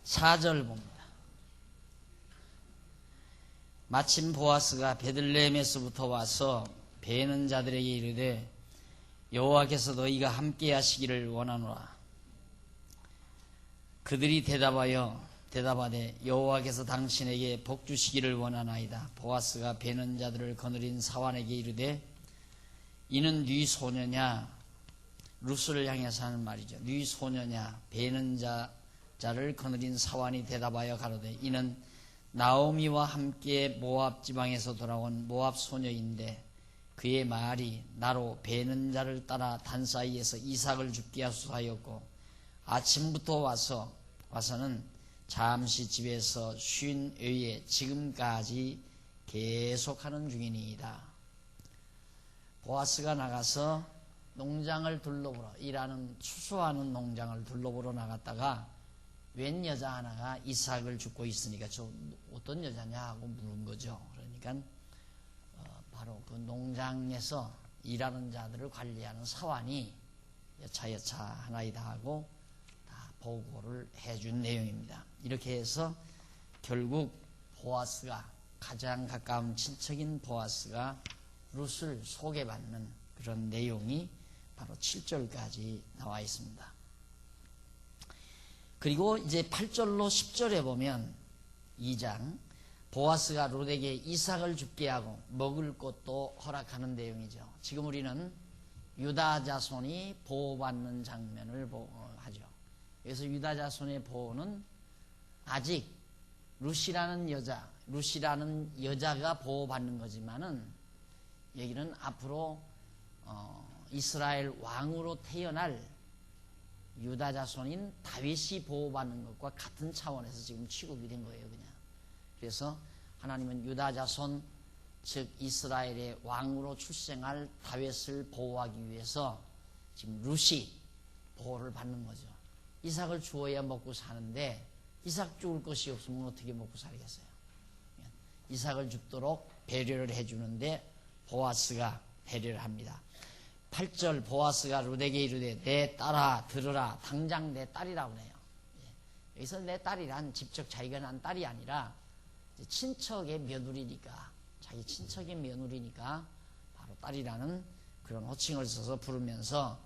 4절 봅니다. 마침 보아스가 베들레헴에서부터 와서 베는 자들에게 이르되 여호와께서 너희가 함께 하시기를 원하노라. 그들이 대답하되 여호와께서 당신에게 복 주시기를 원하나이다. 보아스가 베는 자들을 거느린 사환에게 이르되 이는 네 소녀냐? 루스를 향해서 하는 말이죠. 네 소녀냐? 베는 자를 거느린 사환이 대답하여 가로되 이는 나오미와 함께 모압 지방에서 돌아온 모압 소녀인데 그의 말이 나로 베는 자를 따라 단 사이에서 이삭을 죽게 하소서하였고 아침부터 와서는 잠시 집에서 쉰 외에 지금까지 계속하는 중이니이다. 보아스가 나가서 농장을 둘러보러 추수하는 농장을 둘러보러 나갔다가 웬 여자 하나가 이삭을 줍고 있으니까 저 어떤 여자냐 하고 물은 거죠. 그러니까 바로 그 농장에서 일하는 자들을 관리하는 사환이 여차여차 하나이다 하고 다 보고를 해준 내용입니다. 이렇게 해서 결국 보아스가 가장 가까운 친척인 보아스가 룻을 소개받는 그런 내용이 바로 7절까지 나와 있습니다. 그리고 이제 8절로 10절에 보면 2장 보아스가 룻에게 이삭을 죽게 하고 먹을 것도 허락하는 내용이죠. 지금 우리는 유다 자손이 보호받는 장면을 하죠. 그래서 유다 자손의 보호는 아직 룻이라는 여자가 보호받는 거지만은 여기는 앞으로 이스라엘 왕으로 태어날 유다 자손인 다윗이 보호받는 것과 같은 차원에서 지금 취급이 된 거예요, 그냥. 그래서 하나님은 유다 자손, 즉 이스라엘의 왕으로 출생할 다윗을 보호하기 위해서 지금 룻이 보호를 받는 거죠. 이삭을 주어야 먹고 사는데 이삭 죽을 것이 없으면 어떻게 먹고 살겠어요? 이삭을 죽도록 배려를 해주는데 보아스가 배려를 합니다. 8절 보아스가 룻에게 이르되 내 딸아 들으라. 당장 내 딸이라고 해요. 여기서 내 딸이란 직접 자기가 난 딸이 아니라 친척의 며느리니까, 자기 친척의 며느리니까 바로 딸이라는 그런 호칭을 써서 부르면서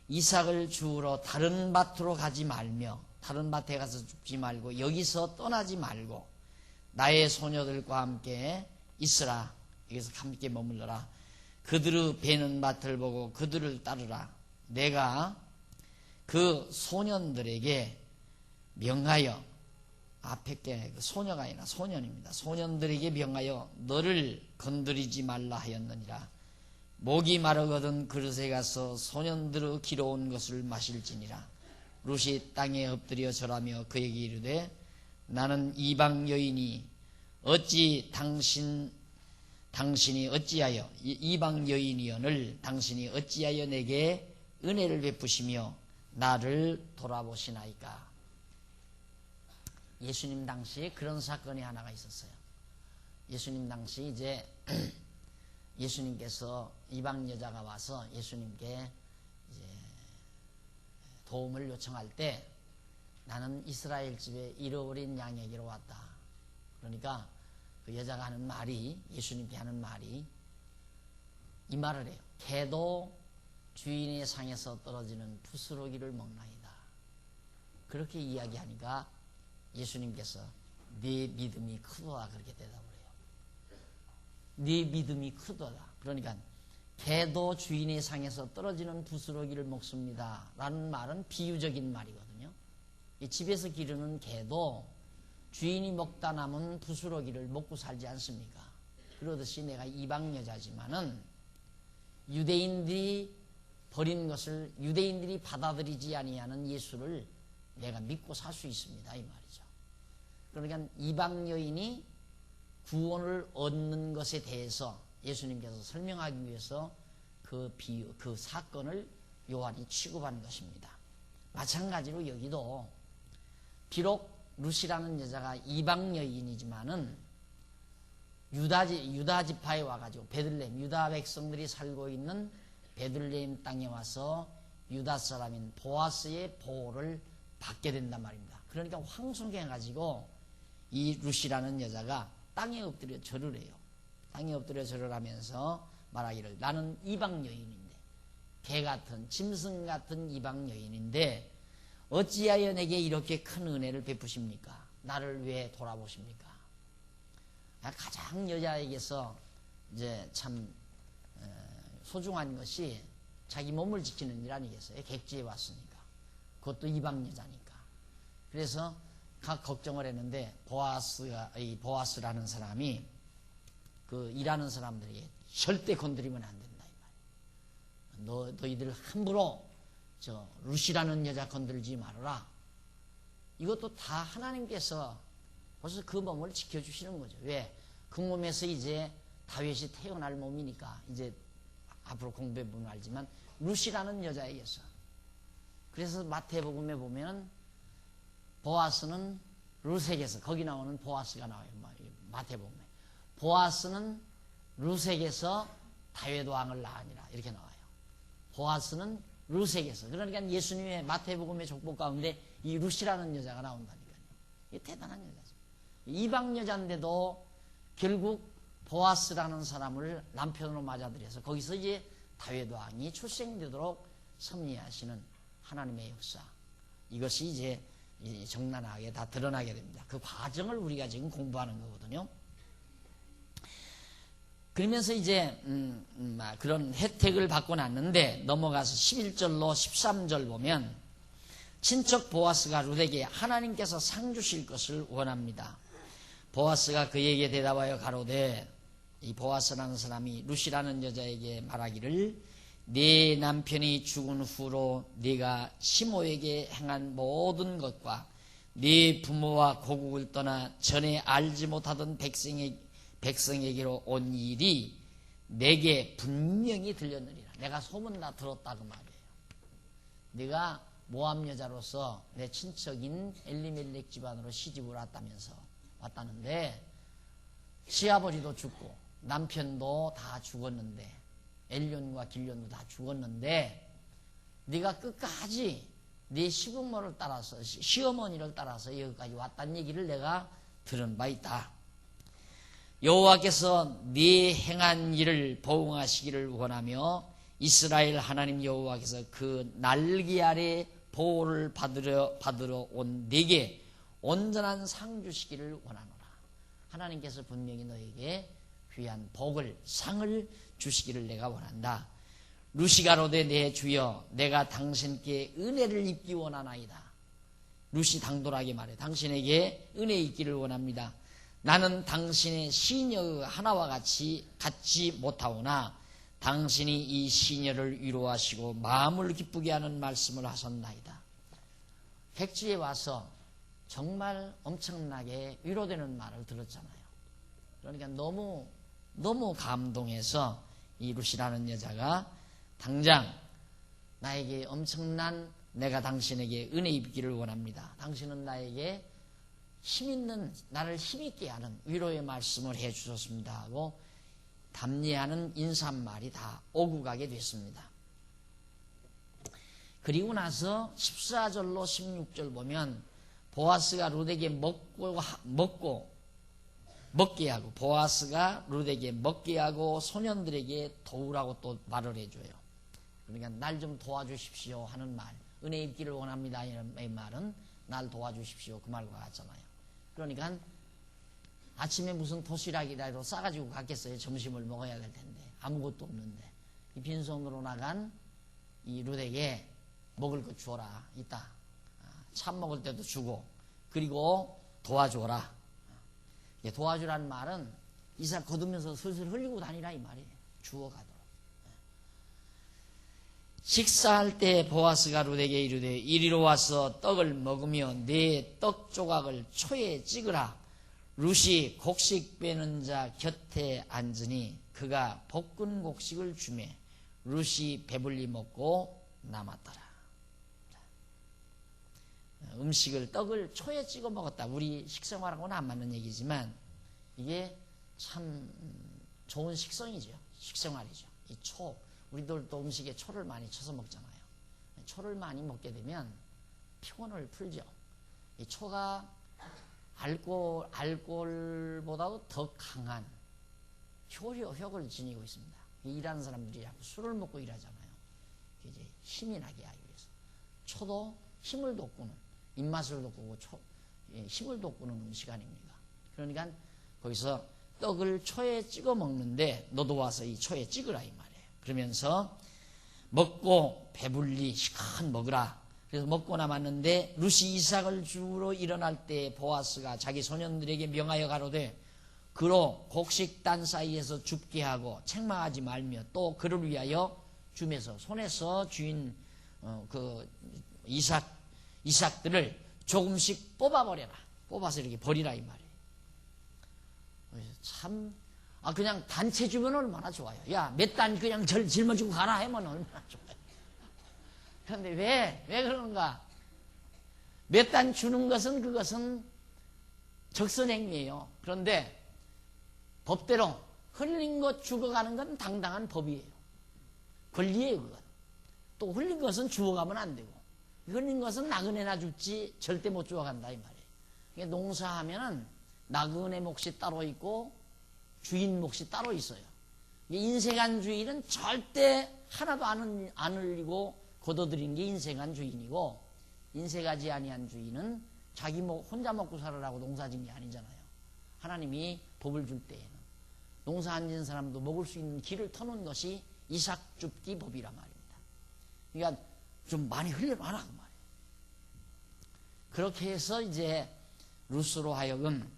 이삭을 주우러 다른 밭으로 가지 말며, 다른 밭에 가서 죽지 말고 여기서 떠나지 말고 나의 소녀들과 함께 있으라. 여기서 함께 머물러라. 그들의 베는 밭을 보고 그들을 따르라. 내가 그 소년들에게 명하여, 앞에 게 소녀가 아니라 소년입니다. 소년들에게 명하여 너를 건드리지 말라 하였느니라. 목이 마르거든 그릇에 가서 소년들의 기러운 것을 마실지니라. 룻이 땅에 엎드려 절하며 그에게 이르되 나는 이방 여인이 어찌 당신이 어찌하여 이방 여인이여늘 당신이 어찌하여 내게 은혜를 베푸시며 나를 돌아보시나이까. 예수님 당시에 그런 사건이 하나가 있었어요. 예수님 당시 이제 예수님께서 이방 여자가 와서 예수님께 이제 도움을 요청할 때 나는 이스라엘 집에 잃어버린 양에게로 왔다. 그러니까 그 여자가 하는 말이, 예수님께 하는 말이 이 말을 해요. 개도 주인의 상에서 떨어지는 부스러기를 먹나이다. 그렇게 이야기하니까 예수님께서 네 믿음이 크도다 그렇게 대답을 해요. 네 믿음이 크도다. 그러니까 개도 주인의 상에서 떨어지는 부스러기를 먹습니다 라는 말은 비유적인 말이거든요. 이 집에서 기르는 개도 주인이 먹다 남은 부스러기를 먹고 살지 않습니까? 그러듯이 내가 이방 여자지만은 유대인들이 버린 것을 유대인들이 받아들이지 아니하는 예수를 내가 믿고 살 수 있습니다 이 말이죠. 그러니까 이방 여인이 구원을 얻는 것에 대해서 예수님께서 설명하기 위해서 그 사건을 요한이 취급한 것입니다. 마찬가지로 여기도 비록 룻이라는 여자가 이방 여인이지만은 유다 지파에 와가지고 베들레헴, 유다 백성들이 살고 있는 베들레헴 땅에 와서 유다 사람인 보아스의 보호를 받게 된단 말입니다. 그러니까 황송해가지고 이 룻이라는 여자가 땅에 엎드려 절을 해요. 땅에 엎드려 절을 하면서 말하기를 나는 이방 여인인데 개같은 짐승 같은 이방 여인인데 어찌하여 내게 이렇게 큰 은혜를 베푸십니까? 나를 왜 돌아보십니까? 가장 여자에게서 이제 참 소중한 것이 자기 몸을 지키는 일 아니겠어요? 객지에 왔으니까. 그것도 이방 여자니까. 그래서 각 걱정을 했는데 이 보아스라는 사람이 그 일하는 사람들에게 절대 건드리면 안 된다 이 말이에요. 너희들 함부로 저 룻이라는 여자 건들지 말아라. 이것도 다 하나님께서 벌써 그 몸을 지켜주시는 거죠. 왜? 그 몸에서 이제 다윗이 태어날 몸이니까 이제 앞으로 공부해보면 알지만 룻이라는 여자에게서. 그래서 마태복음에 보면 보아스는 룻에게서 거기 나오는 보아스가 나와요. 마태복음에 보아스는 룻에게서 다윗 왕을 낳으니라 이렇게 나와요. 보아스는 룻에게서. 그러니까 예수님의 마태복음의 족보 가운데 이 룻이라는 여자가 나온다니까요. 이게 대단한 여자죠. 이방 여자인데도 결국 보아스라는 사람을 남편으로 맞아들여서 거기서 이제 다윗 왕이 출생되도록 섭리하시는 하나님의 역사. 이것이 이제 적나라하게 다 드러나게 됩니다. 그 과정을 우리가 지금 공부하는 거거든요. 그러면서 이제 그런 혜택을 받고 났는데 넘어가서 11절로 13절 보면 친척 보아스가 룻에게 하나님께서 상 주실 것을 원합니다. 보아스가 그에게 대답하여 가로되 이 보아스라는 사람이 룻이라는 여자에게 말하기를 네 남편이 죽은 후로 네가 시모에게 행한 모든 것과 네 부모와 고국을 떠나 전에 알지 못하던 백성에게로 온 일이 내게 분명히 들렸느니라. 내가 소문 다 들었다 그 말이에요. 네가 모압 여자로서 내 친척인 엘리멜렉 집안으로 시집을 왔다는데 시아버지도 죽고 남편도 다 죽었는데 엘련과 길련도 다 죽었는데 네가 끝까지 네 시부모를 따라서 시어머니를 따라서 여기까지 왔다는 얘기를 내가 들은 바 있다. 여호와께서 네 행한 일을 보응하시기를 원하며 이스라엘 하나님 여호와께서 그 날개 아래 보호를 받으러 온 네게 온전한 상 주시기를 원하노라. 하나님께서 분명히 너에게 귀한 복을 상을 주시기를 내가 원한다. 룻이 가로되 내 주여 내가 당신께 은혜를 입기 원하나이다. 룻이 당돌하게 말해 당신에게 은혜 있기를 원합니다. 나는 당신의 시녀의 하나와 같이 갖지 못하오나 당신이 이 시녀를 위로하시고 마음을 기쁘게 하는 말씀을 하셨나이다. 객지에 와서 정말 엄청나게 위로되는 말을 들었잖아요. 그러니까 너무 감동해서 이 룻이라는 여자가 당장 나에게 엄청난 내가 당신에게 은혜 입기를 원합니다. 당신은 나에게 힘있는 나를 힘있게 하는 위로의 말씀을 해주셨습니다 하고 답례하는 인사말이 다 오고 가게 됐습니다. 그리고 나서 14절로 16절 보면 보아스가 룻에게 먹게 하고 보아스가 룻에게 먹게 하고 소년들에게 도우라고 또 말을 해줘요. 그러니까 날 좀 도와주십시오 하는 말, 은혜 입기를 원합니다 이 말은 날 도와주십시오 그 말과 같잖아요. 그러니까 아침에 무슨 도시락이라도 싸가지고 갔겠어요. 점심을 먹어야 될 텐데 아무것도 없는데 이 빈손으로 나간 이 룻에게 먹을 거 주어라. 이따 참 먹을 때도 주고 그리고 도와줘라. 도와주라는 말은 이사 거두면서 슬슬 흘리고 다니라 이 말이에요. 주워가도록. 식사할 때 보아스가 룻에게 이르되 이리로 와서 떡을 먹으며 네 떡 조각을 초에 찍으라. 룻이 곡식 빼는 자 곁에 앉으니 그가 볶은 곡식을 주매 룻이 배불리 먹고 남았더라. 음식을 떡을 초에 찍어 먹었다. 우리 식생활하고는 안 맞는 얘기지만 이게 참 좋은 식성이죠. 식생활이죠. 이 초, 우리들도 음식에 초를 많이 쳐서 먹잖아요. 초를 많이 먹게 되면 피곤을 풀죠. 이 초가 알코올보다도 더 강한 효력을 지니고 있습니다. 일하는 사람들이 술을 먹고 일하잖아요. 이제 힘이 나게 하기 위해서. 초도 힘을 돋구는, 입맛을 돋구고 힘을 돋구는 음식 아닙니까? 그러니까 거기서 떡을 초에 찍어 먹는데 너도 와서 이 초에 찍으라 이 말이에요. 그러면서 먹고 배불리 시간 먹으라. 그래서 먹고 남았는데 룻이 이삭을 주우러 일어날 때 보아스가 자기 소년들에게 명하여 가로되 그로 곡식단 사이에서 줍게 하고 책망하지 말며 또 그를 위하여 줌에서 손에서 주인 그 이삭들을 조금씩 뽑아버려라. 뽑아서 이렇게 버리라 이 말이에요. 참 그냥 단체 주면 얼마나 좋아요. 야, 몇 단 그냥 짊어지고 가라 하면 얼마나 좋아요. 그런데 왜 그런가? 몇 단 주는 것은 그것은 적선행위예요. 그런데 법대로 흘린 것 죽어가는 건 당당한 법이에요. 권리예요, 그건. 또 흘린 것은 주워가면 안 되고, 흘린 것은 나그네나 죽지 절대 못 주워간다 이 말이에요. 그러니까 농사하면은 나그네 몫이 따로 있고 주인 몫이 따로 있어요. 인생한 주인은 절대 하나도 안 흘리고 거둬들인 게 인생한 주인이고, 인색하지 아니한 주인은 자기 혼자 먹고 살으라고 농사진 게 아니잖아요. 하나님이 법을 줄 때에는 농사 안 지은 사람도 먹을 수 있는 길을 터놓은 것이 이삭 줍기 법이란 말입니다. 그러니까 좀 많이 흘려놔라 그 말이에요. 그렇게 해서 이제 룻으로 하여금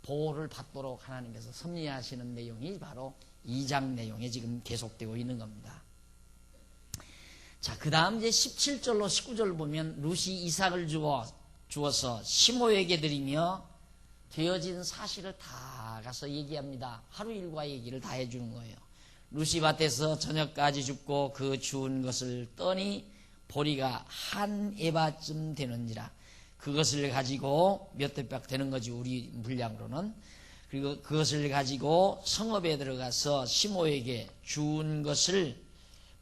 보호를 받도록 하나님께서 섭리하시는 내용이 바로 2장 내용에 지금 계속되고 있는 겁니다. 자, 그 다음 이제 17절로 19절 보면 룻이 이삭을 주어서 시모에게 드리며 되어진 사실을 다 가서 얘기합니다. 하루 일과 얘기를 다 해주는 거예요. 룻이 밭에서 저녁까지 줍고 그 주운 것을 떠니 보리가 한 에바쯤 되는지라. 그것을 가지고 몇 대박 되는 거지 우리 분량으로는. 그리고 그것을 가지고 성읍에 들어가서 시모에게 주운 것을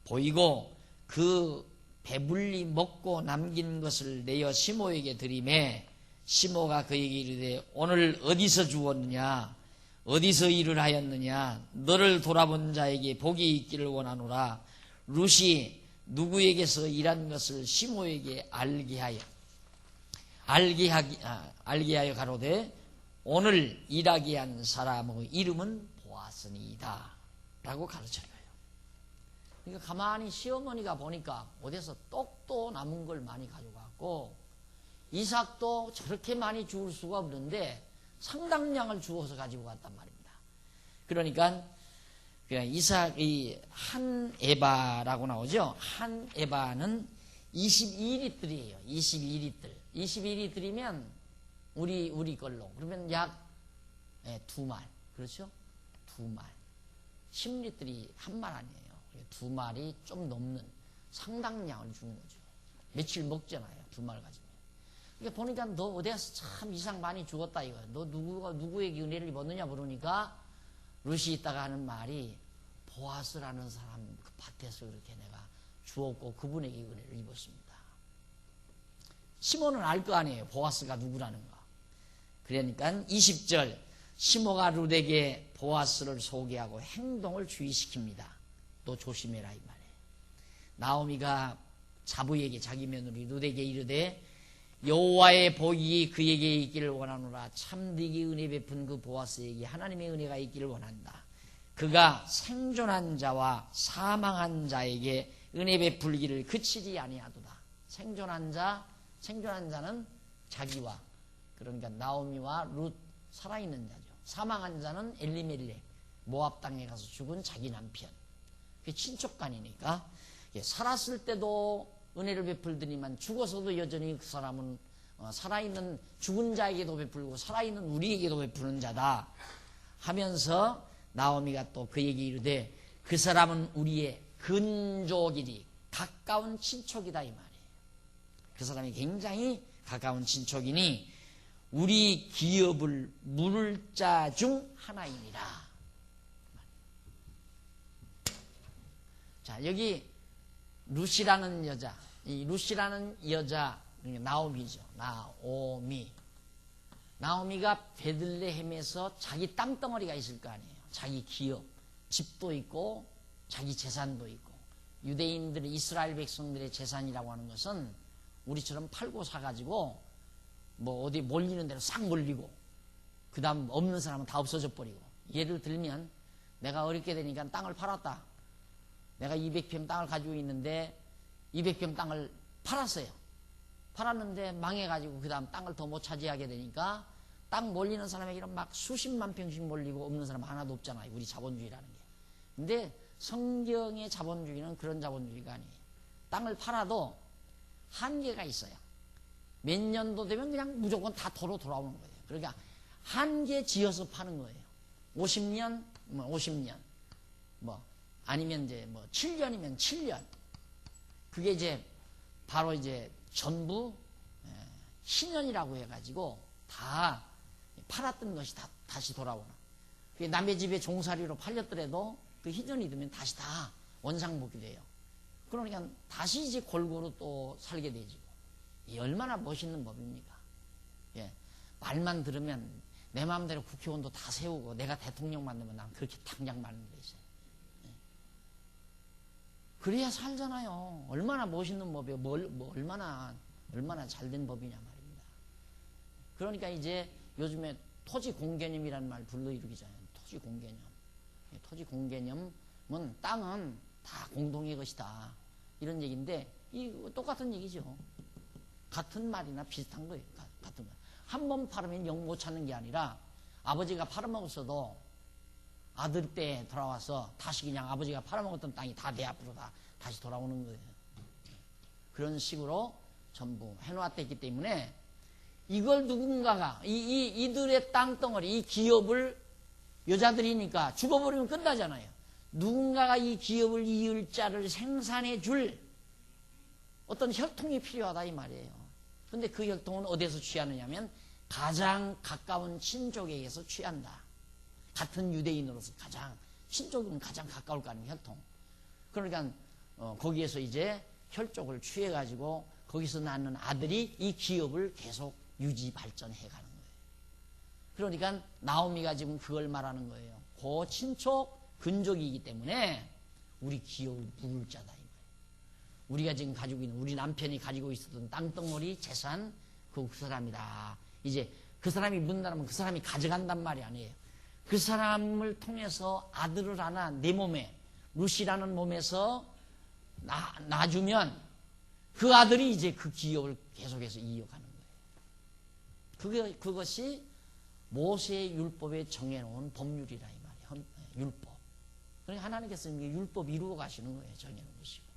보이고 그 배불리 먹고 남긴 것을 내어 시모에게 드리매 시모가 그에게 이르되 오늘 어디서 주었느냐 어디서 일을 하였느냐 너를 돌아본 자에게 복이 있기를 원하노라. 룻이 누구에게서 일한 것을 시모에게 알게 하여 가로되 오늘 일하게 한 사람의 이름은 보아스니이다 라고 가르쳐요. 그러니까 가만히 시어머니가 보니까 어디서 떡도 남은 걸 많이 가져갔고 이삭도 저렇게 많이 주울 수가 없는데 상당량을 주워서 가지고 갔단 말입니다. 그러니까 이삭이 한 에바라고 나오죠. 한 에바는 22리터이에요. 22리터. 22리터이면 우리 걸로 그러면 약 2말. 그렇죠? 2말. 10리터이 한 말 아니에요. 2말이 좀 넘는 상당량을 주는 거죠. 며칠 먹잖아요. 2말 가지면. 그러니까 보니까 너 어디서 참 이상 많이 죽었다 이거야. 너 누구에게 은혜를 입었느냐 물으니까 룻이 있다가 하는 말이 보아스라는 사람 그 밭에서 그렇게 내가 주었고 그분에게 은혜를 입었습니다. 시몬은 알 거 아니에요. 보아스가 누구라는 거. 그러니까 20절 시모가 룻에게 보아스를 소개하고 행동을 주의시킵니다. 너 조심해라 이 말이에요. 나오미가 자부에게 자기 며느리 룻에게 이르되 여호와의 복이 그에게 있기를 원하노라. 참되게 은혜 베푼 그 보아스에게 하나님의 은혜가 있기를 원한다. 그가 생존한 자와 사망한 자에게 은혜 베풀기를 그치지 아니하도다. 생존한 자는 자기와 그러니까 나오미와 룻 살아있는 자죠. 사망한 자는 엘리멜렉 모압 땅에 가서 죽은 자기 남편. 그게 친척간이니까 살았을 때도 은혜를 베풀더니만 죽어서도 여전히 그 사람은 살아있는 죽은 자에게도 베풀고 살아있는 우리에게도 베푸는 자다 하면서 나오미가 또 그에게 이르되 그 사람은 우리의 근족이니 가까운 친척이다 이 말이에요. 그 사람이 굉장히 가까운 친척이니 우리 기업을 물을 자 중 하나이니라. 자, 여기 룻이라는 여자, 이 룻이라는 여자는 그러니까 나오미죠. 나오미. 나오미가 베들레헴에서 자기 땅덩어리가 있을 거 아니에요. 자기 기업, 집도 있고 자기 재산도 있고. 유대인들의 이스라엘 백성들의 재산이라고 하는 것은 우리처럼 팔고 사가지고 뭐 어디 몰리는 대로 싹 몰리고 그 다음 없는 사람은 다 없어져 버리고. 예를 들면 내가 어렵게 되니까 땅을 팔았다. 내가 200평 땅을 가지고 있는데 200평 땅을 팔았어요. 팔았는데 망해가지고 그 다음 땅을 더 못 차지하게 되니까 땅 몰리는 사람에게는 막 수십만 평씩 몰리고 없는 사람 하나도 없잖아요. 우리 자본주의라는 게. 근데 성경의 자본주의는 그런 자본주의가 아니에요. 땅을 팔아도 한계가 있어요. 몇 년도 되면 그냥 무조건 다 도로 돌아오는 거예요. 그러니까 한계 지어서 파는 거예요. 50년, 50년. 아니면 이제 7년이면 7년. 그게 이제 바로 이제 전부 신년이라고 해가지고 다 팔았던 것이 다시 돌아오는. 그게 남의 집에 종살이로 팔렸더라도 그 희년이 되면 다시 다 원상복귀 돼요. 그러니까 다시 이제 골고루 또 살게 되죠. 이 얼마나 멋있는 법입니까? 예. 말만 들으면 내 마음대로 국회의원도 다 세우고 내가 대통령 만들면 난 그렇게 당장 만들어 있어요. 예. 그래야 살잖아요. 얼마나 멋있는 법이에요. 얼마나 잘된 법이냐 말입니다. 그러니까 이제 요즘에 토지 공개념이라는 말 불러일으키잖아요. 토지 공개념. 토지 공개념은 땅은 다 공동의 것이다. 이런 얘기인데 이 똑같은 얘기죠. 같은 말이나 비슷한 거예요. 같은 말. 한 번 팔으면 영 못 찾는 게 아니라 아버지가 팔아먹었어도 아들 때 돌아와서 다시 그냥 아버지가 팔아먹었던 땅이 다 내 앞으로 다 다시 돌아오는 거예요. 그런 식으로 전부 해놓았기 때문에 이걸 누군가가 이들의 땅덩어리 이 기업을 여자들이니까 죽어버리면 끝나잖아요. 누군가가 이 기업을 이을 자를 생산해 줄 어떤 혈통이 필요하다 이 말이에요. 근데 그 혈통은 어디서 취하느냐면 가장 가까운 친족에게서 취한다. 같은 유대인으로서 친족은 가장 가까울 거 아니에요, 혈통. 그러니까 거기에서 이제 혈족을 취해가지고 거기서 낳는 아들이 이 기업을 계속 유지 발전해 가는 거예요. 그러니까 나오미가 지금 그걸 말하는 거예요. 고친족 근족이기 때문에 우리 기업을 물을 자다 이 말이에요. 우리가 지금 가지고 있는 우리 남편이 가지고 있었던 땅덩어리 재산 그 사람이다. 이제 그 사람이 문다면 그 사람이 가져간단 말이 아니에요. 그 사람을 통해서 아들을 하나 내 몸에 루시라는 몸에서 놔주면 그 아들이 이제 그 기업을 계속해서 이어가는 거예요. 그것이 모세의 율법에 정해놓은 법률이라 이 말이에요. 율법. 그러니까 하나님께서 율법 이루어 가시는 거예요. 정해놓은 것이고.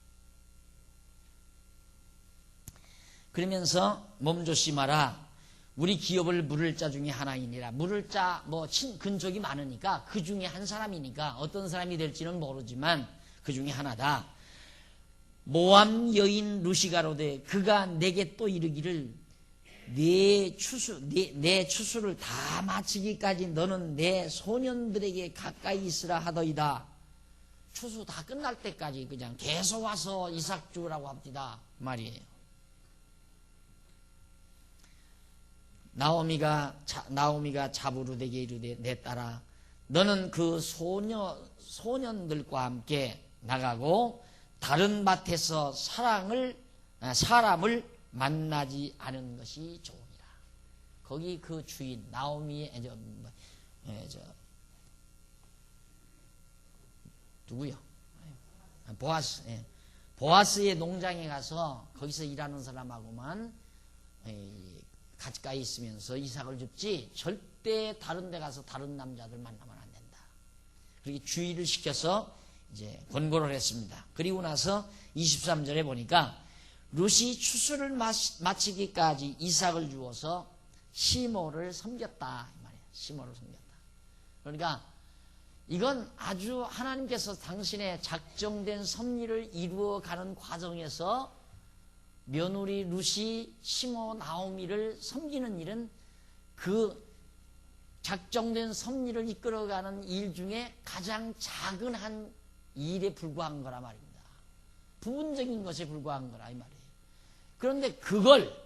그러면서 몸조심하라. 우리 기업을 물을 자 중에 하나이니라. 물을 자 근족이 많으니까 그 중에 한 사람이니까 어떤 사람이 될지는 모르지만 그 중에 하나다. 모함 여인 루시가로되 그가 내게 또 이르기를 내 추수를 다 마치기까지 너는 내 소년들에게 가까이 있으라 하더이다. 추수 다 끝날 때까지 그냥 계속 와서 이삭 주라고 합니다 말이에요. 나오미가 자부르되게 이르되 내 딸아 너는 그 소년들과 함께 나가고 다른 밭에서 사람을 만나지 않은 것이 좋으니라. 거기 그 주인 나오미의 누구요? 보아스. 보아스의 농장에 가서 거기서 일하는 사람하고만 가까이 있으면서 이삭을 줍지 절대 다른 데 가서 다른 남자들 만나면 안 된다. 그렇게 주의를 시켜서 이제 권고를 했습니다. 그리고 나서 23절에 보니까 룻이 추수를 마치기까지 이삭을 주어서 시모를 섬겼다. 이 말이에요. 시모를 섬겼다. 그러니까 이건 아주 하나님께서 당신의 작정된 섭리를 이루어가는 과정에서 며느리 룻이 시모 나오미를 섬기는 일은 그 작정된 섭리를 이끌어가는 일 중에 가장 작은 한 일에 불과한 거라 말입니다. 부분적인 것에 불과한 거라 이 말이에요. 그런데 그걸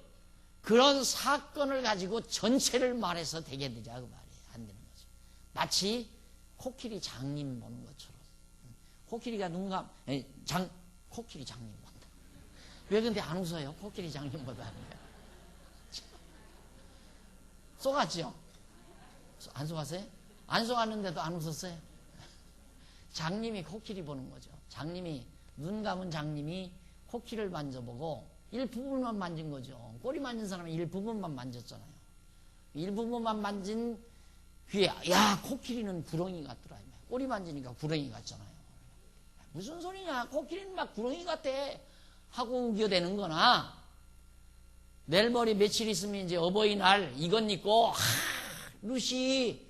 그런 사건을 가지고 전체를 말해서 되게 되자 그 말이에요. 안 되는 거죠. 마치 코끼리 장님 보는 것처럼. 코끼리가 코끼리 장님 본다. 왜 근데 안 웃어요? 코끼리 장님보다 하니까. 쏘갔죠? 안 쏘갔어요? 안 쏘갔는데도 안 웃었어요? 장님이 코끼리 보는 거죠. 장님이, 눈 감은 장님이 코끼리를 만져보고 일부분만 만진 거죠. 꼬리 만진 사람은 일부분만 만졌잖아요. 일부분만 만진 뒤에, 야, 코끼리는 구렁이 같더라. 꼬리 만지니까 구렁이 같잖아요. 무슨 소리냐? 코끼리는 막 구렁이 같아. 하고 우겨대는 거나, 내일 모레 며칠 있으면 이제 어버이날 이것 입고, 루시,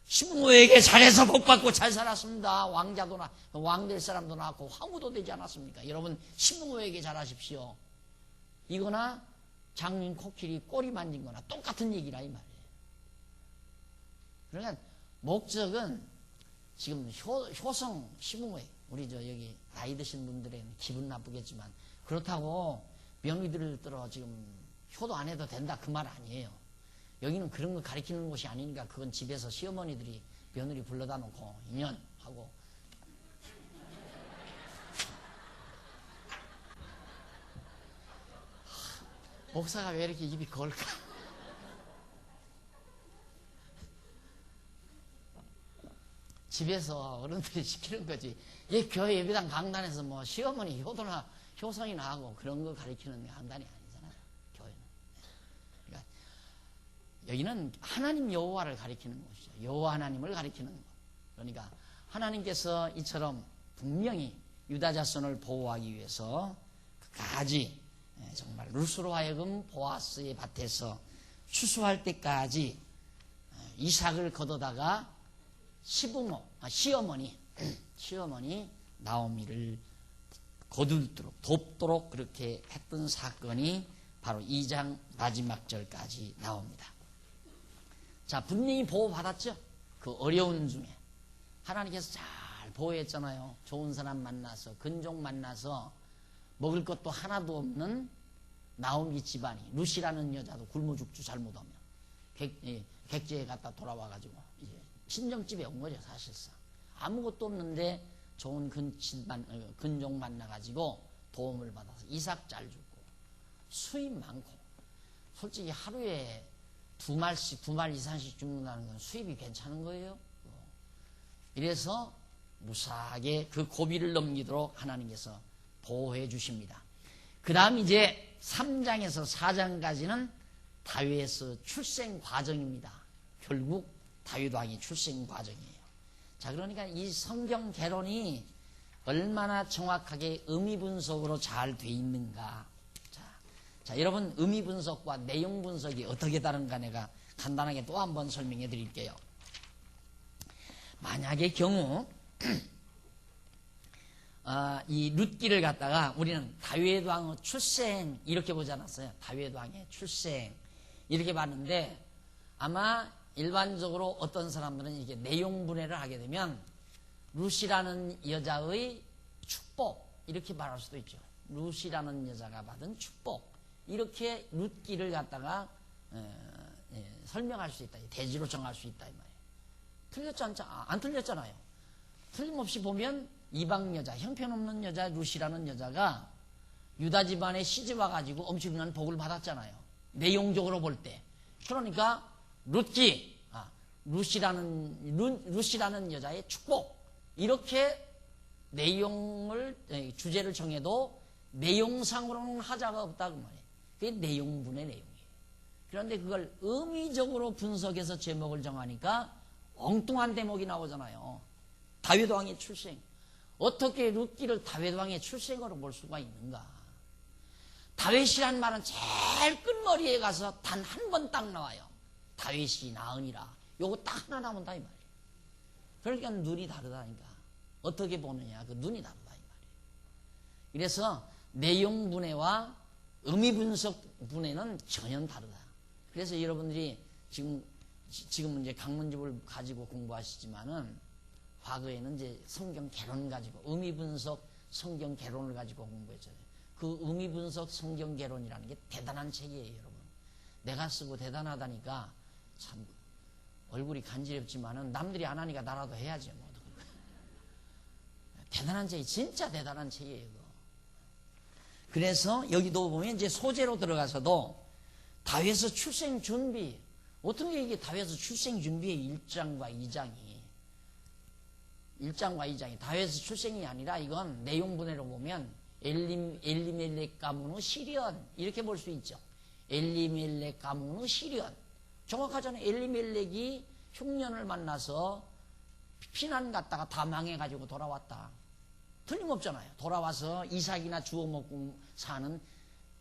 시부모에게 잘해서 복받고 잘 살았습니다. 왕 될 사람도 낳고 황후도 되지 않았습니까? 여러분, 시부모에게 잘하십시오. 이거나 장님 코끼리 꼬리 만진 거나 똑같은 얘기라 이 말이에요. 그러니까 목적은 지금 효성 시부모에, 우리 여기 나이 드신 분들에게는 기분 나쁘겠지만, 그렇다고 며느리들을 들어 지금 효도 안 해도 된다 그 말 아니에요. 여기는 그런 거 가르치는 곳이 아니니까 그건 집에서 시어머니들이 며느리 불러다 놓고 인연하고 목사가 왜 이렇게 입이 걸까? 집에서 어른들이 시키는 거지. 이 교회 예배당 강단에서 뭐 시어머니 효도나 효성이나 하고 그런 거 가르치는 강단이 아니잖아요. 교회는. 그러니까 여기는 하나님 여호와를 가리키는 곳이죠. 여호와 하나님을 가리키는 곳. 그러니까 하나님께서 이처럼 분명히 유다 자손을 보호하기 위해서 끝까지 정말 룻으로 하여금 보아스의 밭에서 추수할 때까지 이삭을 거둬다가 시어머니 나오미를 거둘도록 돕도록 그렇게 했던 사건이 바로 2장 마지막 절까지 나옵니다. 자, 분명히 보호받았죠? 그 어려운 중에. 하나님께서 잘 보호했잖아요. 좋은 사람 만나서, 근종 만나서 먹을 것도 하나도 없는 나오미 집안이, 룻이라는 여자도 굶어 죽죠, 잘못하면. 객지에 갔다 돌아와가지고, 이제 친정집에 온 거죠, 사실상. 아무것도 없는데 좋은 근종 만나가지고 도움을 받아서 이삭 잘 주고, 수입 많고, 솔직히 하루에 두 말 이상씩 죽는다는 건 수입이 괜찮은 거예요. 이래서 무사하게 그 고비를 넘기도록 하나님께서 보호해 주십니다. 그 다음 이제 3장에서 4장까지는 다윗의 출생 과정입니다. 결국 다윗 왕의 출생 과정이에요. 자, 그러니까 이 성경 개론이 얼마나 정확하게 의미 분석으로 잘 돼 있는가. 자, 여러분, 의미 분석과 내용 분석이 어떻게 다른가 내가 간단하게 또 한번 설명해 드릴게요. 만약의 경우 이 룻기를 갖다가 우리는 다윗 왕의 출생 이렇게 보지 않았어요. 다윗 왕의 출생 이렇게 봤는데, 아마 일반적으로 어떤 사람들은 이게 내용 분해를 하게 되면 룻이라는 여자의 축복 이렇게 말할 수도 있죠. 룻이라는 여자가 받은 축복, 이렇게 룻기를 갖다가 설명할 수 있다. 대지로 정할 수 있다 이 말이에요. 안 틀렸잖아요. 틀림없이 보면 이방 여자, 형편없는 여자 룻이라는 여자가 유다 집안에 시집 와가지고 엄청난 복을 받았잖아요. 내용적으로 볼 때. 그러니까 룻이라는 여자의 축복, 이렇게 주제를 정해도 내용상으로는 하자가 없다 그 말이에요. 그게 내용분의 내용이에요. 그런데 그걸 의미적으로 분석해서 제목을 정하니까 엉뚱한 대목이 나오잖아요. 다윗 왕의 출생. 어떻게 룻기를 다윗 왕의 출생으로 볼 수가 있는가? 다윗이란 말은 제일 끝머리에 가서 단 한 번 딱 나와요. 다윗이 낳으니라. 요거 딱 하나 나온다 이 말이에요. 그러니까 눈이 다르다니까. 어떻게 보느냐, 그 눈이 다르다 이 말이에요. 그래서 내용 분해와 의미 분석 분해는 전혀 다르다. 그래서 여러분들이 지금 이제 강문집을 가지고 공부하시지만은 과거에는 이제 성경 개론 가지고 의미 분석 성경 개론을 가지고 공부했잖아요. 그 의미 분석 성경 개론이라는 게 대단한 책이에요, 여러분. 내가 쓰고 대단하다니까 참 얼굴이 간지럽지만은 남들이 안 하니까 나라도 해야지 뭐. 대단한 책이 진짜 대단한 책이에요. 이거. 그래서 여기도 보면 이제 소재로 들어가서도 다윗의 출생 준비, 어떤 게 이게 다윗의 출생 준비의 1장과 2장이 다윗의 출생이 아니라 이건 내용분해로 보면 엘리멜렉 가문의 시련 이렇게 볼 수 있죠. 엘리멜렉 가문의 시련. 정확하잖아요. 엘리멜렉이 흉년을 만나서 피난 갔다가 다 망해가지고 돌아왔다. 틀림없잖아요. 돌아와서 이삭이나 주워 먹고 사는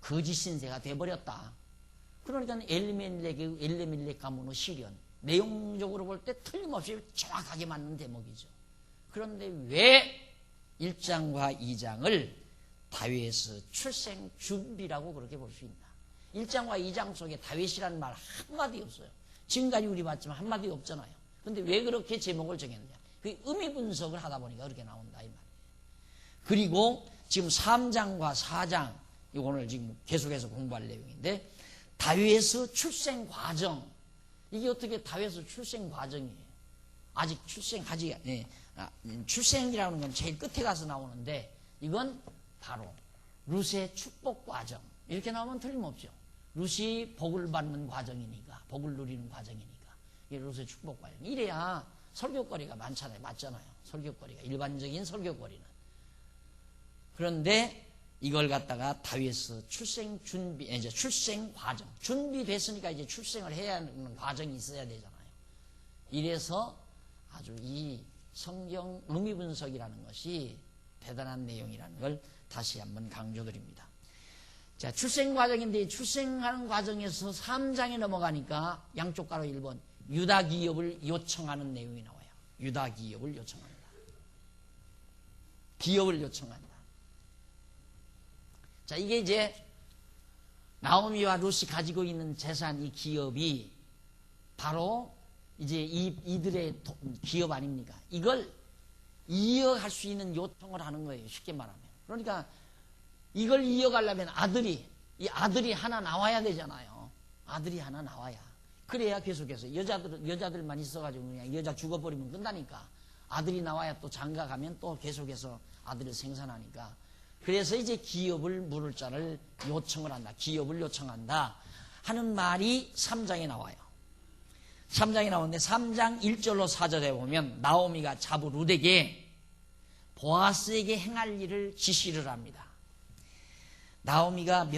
거짓 신세가 돼버렸다. 그러니까 엘리멜렉 가문의 시련. 내용적으로 볼 때 틀림없이 정확하게 맞는 대목이죠. 그런데 왜 1장과 2장을 다윗의 출생 준비라고 그렇게 볼 수 있나? 1장과 2장 속에 다윗이라는 말 한마디 없어요. 지금까지 우리 봤지만 한마디 없잖아요. 근데 왜 그렇게 제목을 정했느냐? 그 의미 분석을 하다 보니까 그렇게 나온다 이 말이에요. 그리고 지금 3장과 4장 이거를 지금 계속해서 공부할 내용인데 다윗의 출생 과정 이게 어떻게 다윗의 출생 과정이에요? 아직 출생하지 출생이라는 건 제일 끝에 가서 나오는데 이건 바로 룻의 축복 과정 이렇게 나오면 틀림없죠. 룻이 복을 받는 과정이니까 복을 누리는 과정이니까 이게 룻의 축복 과정. 이래야 설교거리가 많잖아요. 맞잖아요. 설교거리가 일반적인 설교거리는. 그런데 이걸 갖다가 다윗의 출생 준비 이제 출생 과정 준비됐으니까 이제 출생을 해야 하는 과정이 있어야 되잖아요. 이래서 아주 이 성경 의미 분석이라는 것이 대단한 내용이라는 걸 다시 한번 강조드립니다. 자, 출생 과정인데 출생하는 과정에서 3장에 넘어가니까 양쪽 가로 1번 유다 기업을 요청하는 내용이 나와요. 유다 기업을 요청한다. 기업을 요청한다. 자, 이게 이제 나오미와 룻이 가지고 있는 재산 이 기업이 바로 이제 이들의 기업 아닙니까? 이걸 이어갈 수 있는 요청을 하는 거예요. 쉽게 말하면. 그러니까 이걸 이어가려면 이 아들이 하나 나와야 되잖아요. 아들이 하나 나와야. 그래야 계속해서 여자들만 있어가지고 그냥 여자 죽어버리면 끝나니까 아들이 나와야 또 장가 가면 또 계속해서 아들을 생산하니까 그래서 이제 기업을 물을 자를 요청을 한다. 기업을 요청한다 하는 말이 3장에 나와요. 3장에 나오는데 3장 1절로 4절에 보면 나오미가 자부 룻에게 보아스에게 행할 일을 지시를 합니다. 나오미가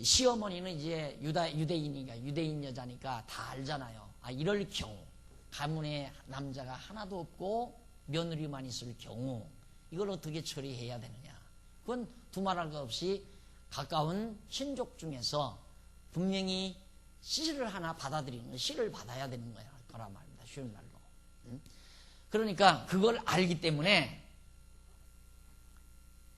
시어머니는 이제 유대인이니까 유대인 여자니까 다 알잖아요. 이럴 경우 가문에 남자가 하나도 없고 며느리만 있을 경우 이걸 어떻게 처리해야 되느냐. 그건 두말할 것 없이 가까운 친족 중에서 분명히 씨를 하나 받아들이는 씨를 받아야 되는 거란 말입니다. 쉬운 말로. 그러니까 그걸 알기 때문에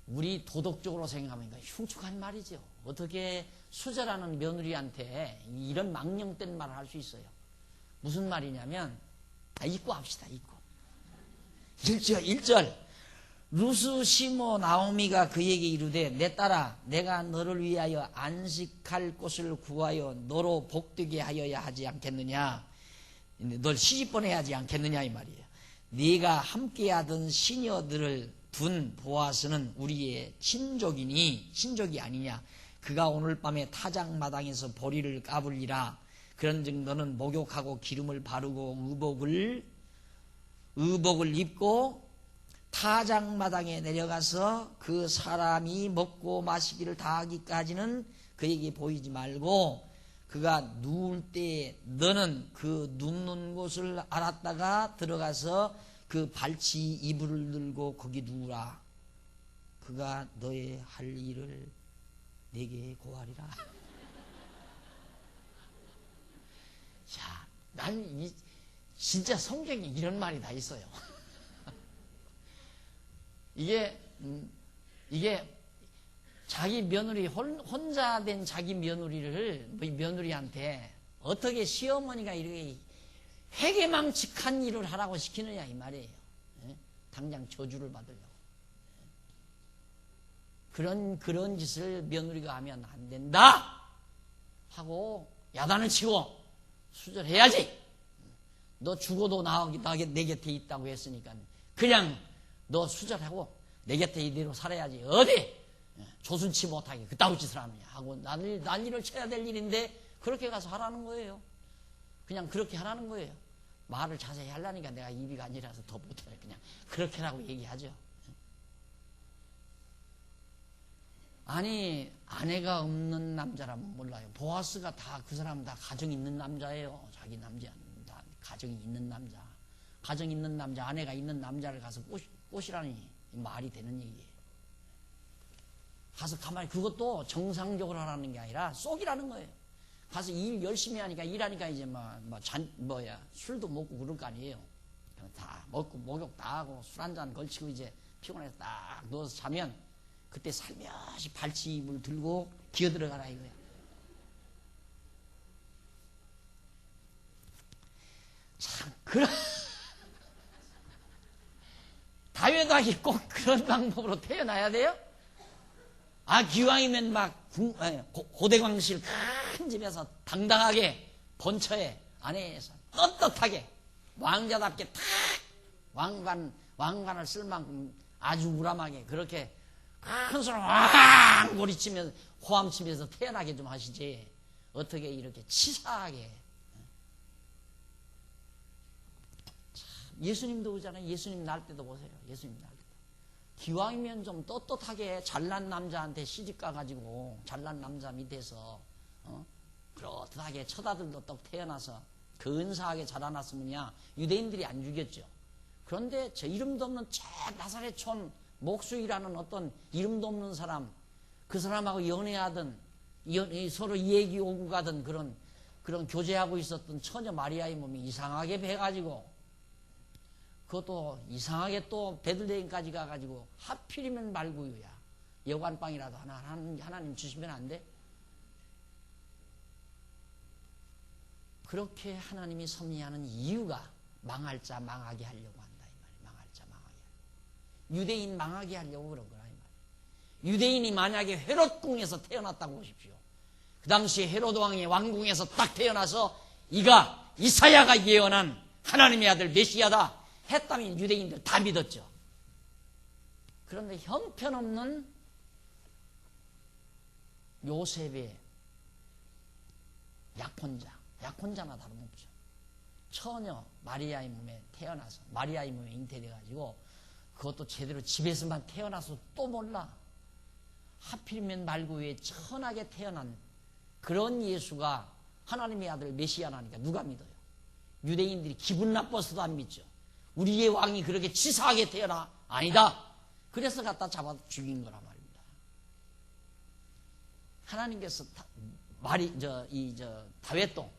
우리 도덕적으로 생각하면 흉측한 말이죠. 어떻게 수절하는 며느리한테 이런 망령된 말을 할 수 있어요. 무슨 말이냐면 읽고 합시다. 읽고 1절 루스 시모 나오미가 그에게 이르되 내 딸아 내가 너를 위하여 안식할 곳을 구하여 너로 복되게 하여야 하지 않겠느냐. 널 시집 보내야 하지 않겠느냐 이 말이에요. 네가 함께하던 시녀들을 둔 보아스는 우리의 친족이 아니냐. 그가 오늘 밤에 타작마당에서 보리를 까불리라. 그런즉 너는 목욕하고 기름을 바르고 의복을 입고 타작마당에 내려가서 그 사람이 먹고 마시기를 다 하기까지는 그에게 보이지 말고 그가 누울 때 너는 그 눕는 곳을 알았다가 들어가서 그 발치 이불을 들고 거기 누우라. 그가 너의 할 일을 내게 고하리라. 자, 난 진짜 성경에 이런 말이 다 있어요. 이게 자기 며느리 혼자 된 자기 며느리한테 어떻게 시어머니가 이렇게 회개망측한 일을 하라고 시키느냐 이 말이에요. 당장 저주를 받으려고. 그런 짓을 며느리가 하면 안 된다 하고 야단을 치고 수절해야지. 너 죽어도 내 곁에 있다고 했으니까 그냥 너 수절하고 내 곁에 이대로 살아야지. 어디 조순치 못하게 그따위 짓을 하느냐 하고 난리를 쳐야 될 일인데 그렇게 가서 하라는 거예요. 그냥 그렇게 하라는 거예요. 말을 자세히 하려니까 내가 입이 아니라서 더 못해요. 그냥 그렇게라고 얘기하죠. 아니 아내가 없는 남자라면 몰라요. 보아스가 다 그 사람 다 가정 있는 남자예요. 자기 남자 다 가정이 있는 남자. 가정 있는 남자, 아내가 있는 남자를 가서 꼬시라니 말이 되는 얘기예요. 가서 가만히 그것도 정상적으로 하라는 게 아니라 쏙이라는 거예요. 가서 일 열심히 하니까 일하니까 이제 술도 먹고 그럴 거 아니에요. 다 먹고 목욕 다 하고 술 한잔 걸치고 이제 피곤해서 딱 누워서 자면 그때 살며시 발치입을 들고 기어 들어가라 이거야. 참 다윗왕이 꼭 그런 방법으로 태어나야 돼요? 기왕이면 고대광실 큰 집에서 당당하게 본처에 안에서 떳떳하게 왕자답게 탁 왕관을 쓸 만큼 아주 우람하게 그렇게 큰 소리 왕 소리치면서 호함치면서 태어나게 좀 하시지. 어떻게 이렇게 치사하게. 예수님도 그러잖아요. 예수님 날 때도 보세요. 예수님 날 때도. 기왕이면 좀 떳떳하게 잘난 남자한테 시집 가가지고 잘난 남자 밑에서 그렇듯하게 처다들도 떡 태어나서 근사하게 자라났으면야 유대인들이 안 죽였죠. 그런데 저 이름도 없는 저 나사렛촌 목수이라는 어떤 이름도 없는 사람, 그 사람하고 연애하던 서로 얘기 오고 가던 그런 교제하고 있었던 처녀 마리아의 몸이 이상하게 배가지고 그것도 이상하게 또 베들레헴까지 가가지고 하필이면 말구유야. 여관방이라도 하나님 주시면 안 돼? 그렇게 하나님이 섭리하는 이유가 망할 자 망하게 하려고 한다 이 말이야. 망할 자 망하게. 유대인 망하게 하려고 그런 거라 이 말이야. 유대인이 만약에 헤롯궁에서 태어났다고 보십시오. 그 당시에 헤롯 왕의 왕궁에서 딱 태어나서 이가 이사야가 예언한 하나님의 아들 메시아다 했다면 유대인들 다 믿었죠. 그런데 형편없는 요셉의 약혼자나 다름없죠. 처녀 마리아의 몸에 태어나서 마리아의 몸에 잉태돼가지고 그것도 제대로 집에서만 태어나서 또 몰라. 하필이면 말구유에 천하게 태어난 그런 예수가 하나님의 아들 메시아라니까 누가 믿어요? 유대인들이 기분 나빠서도 안 믿죠. 우리의 왕이 그렇게 치사하게 태어나? 아니다. 그래서 갖다 잡아 죽인 거란 말입니다. 하나님께서 다윗도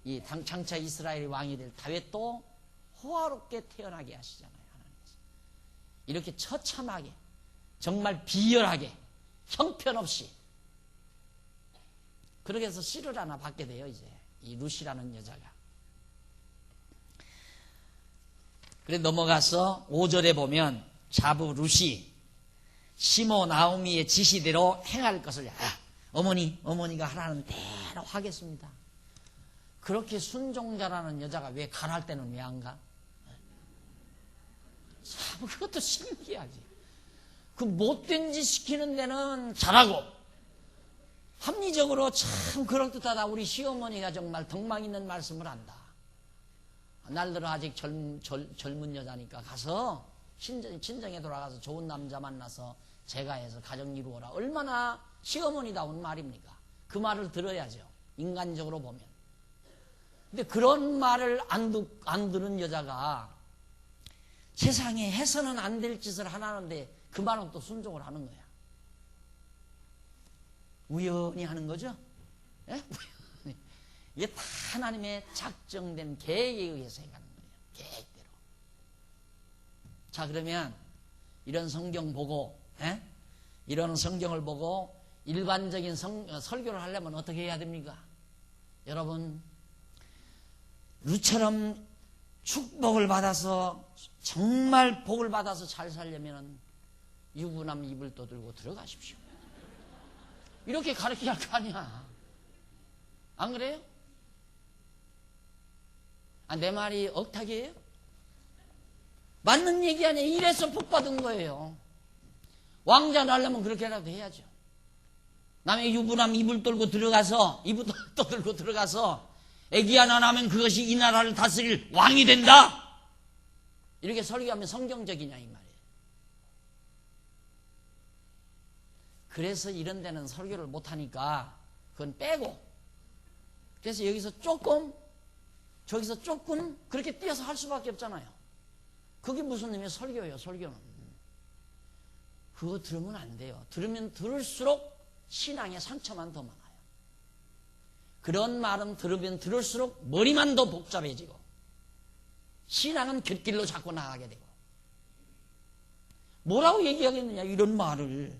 이 장차 이스라엘 왕이 될 다윗도 호화롭게 태어나게 하시잖아요. 하나님께서 이렇게 처참하게 정말 비열하게 형편없이 그렇게 해서 씨를 하나 받게 돼요. 이제 이 루시라는 여자가. 그래 넘어가서 5절에 보면 자부 루시 시모 나오미의 지시대로 행할 것을 어머니가 하라는 대로 하겠습니다. 그렇게 순종자라는 여자가 왜 가랄 때는 왜 안 가? 참 그것도 신기하지. 그 못된 짓 시키는 데는 잘하고 합리적으로 참 그럴듯하다. 우리 시어머니가 정말 덕망 있는 말씀을 한다. 날들은 아직 젊은 여자니까 가서 친정에 돌아가서 좋은 남자 만나서 재가해서 가정 이루어라. 얼마나 시어머니다운 말입니까? 그 말을 들어야죠. 인간적으로 보면. 근데 그런 말을 안 들은 여자가 세상에 해서는 안 될 짓을 하는데 그 말은 또 순종을 하는 거야. 우연히 하는 거죠? 예? 우연히. 이게 다 하나님의 작정된 계획에 의해서 해가는 거예요. 계획대로. 자, 그러면 이런 성경 보고, 이런 성경을 보고 일반적인 설교를 하려면 어떻게 해야 됩니까? 여러분, 루처럼 축복을 받아서 정말 복을 받아서 잘 살려면 유부남 입을 떠들고 들어가십시오. 이렇게 가르쳐야 할 거 아니야. 안 그래요? 아, 내 말이 억탁이에요? 맞는 얘기 아니에요. 이래서 복 받은 거예요. 왕자 나려면 그렇게라도 해야죠. 남의 유부남 이불 떨고 들어가서, 이불 떠들고 들어가서, 애기 하나 낳으면 그것이 이 나라를 다스릴 왕이 된다! 이렇게 설교하면 성경적이냐, 이 말이에요. 그래서 이런 데는 설교를 못하니까, 그건 빼고, 그래서 여기서 조금, 저기서 조금, 그렇게 띄어서 할 수밖에 없잖아요. 그게 무슨 의미의 설교예요, 설교는. 그거 들으면 안 돼요. 들으면 들을수록 신앙의 상처만 더 많아요. 그런 말은 들으면 들을수록 머리만 더 복잡해지고 신앙은 곁길로 자꾸 나가게 되고. 뭐라고 얘기하겠느냐, 이런 말을.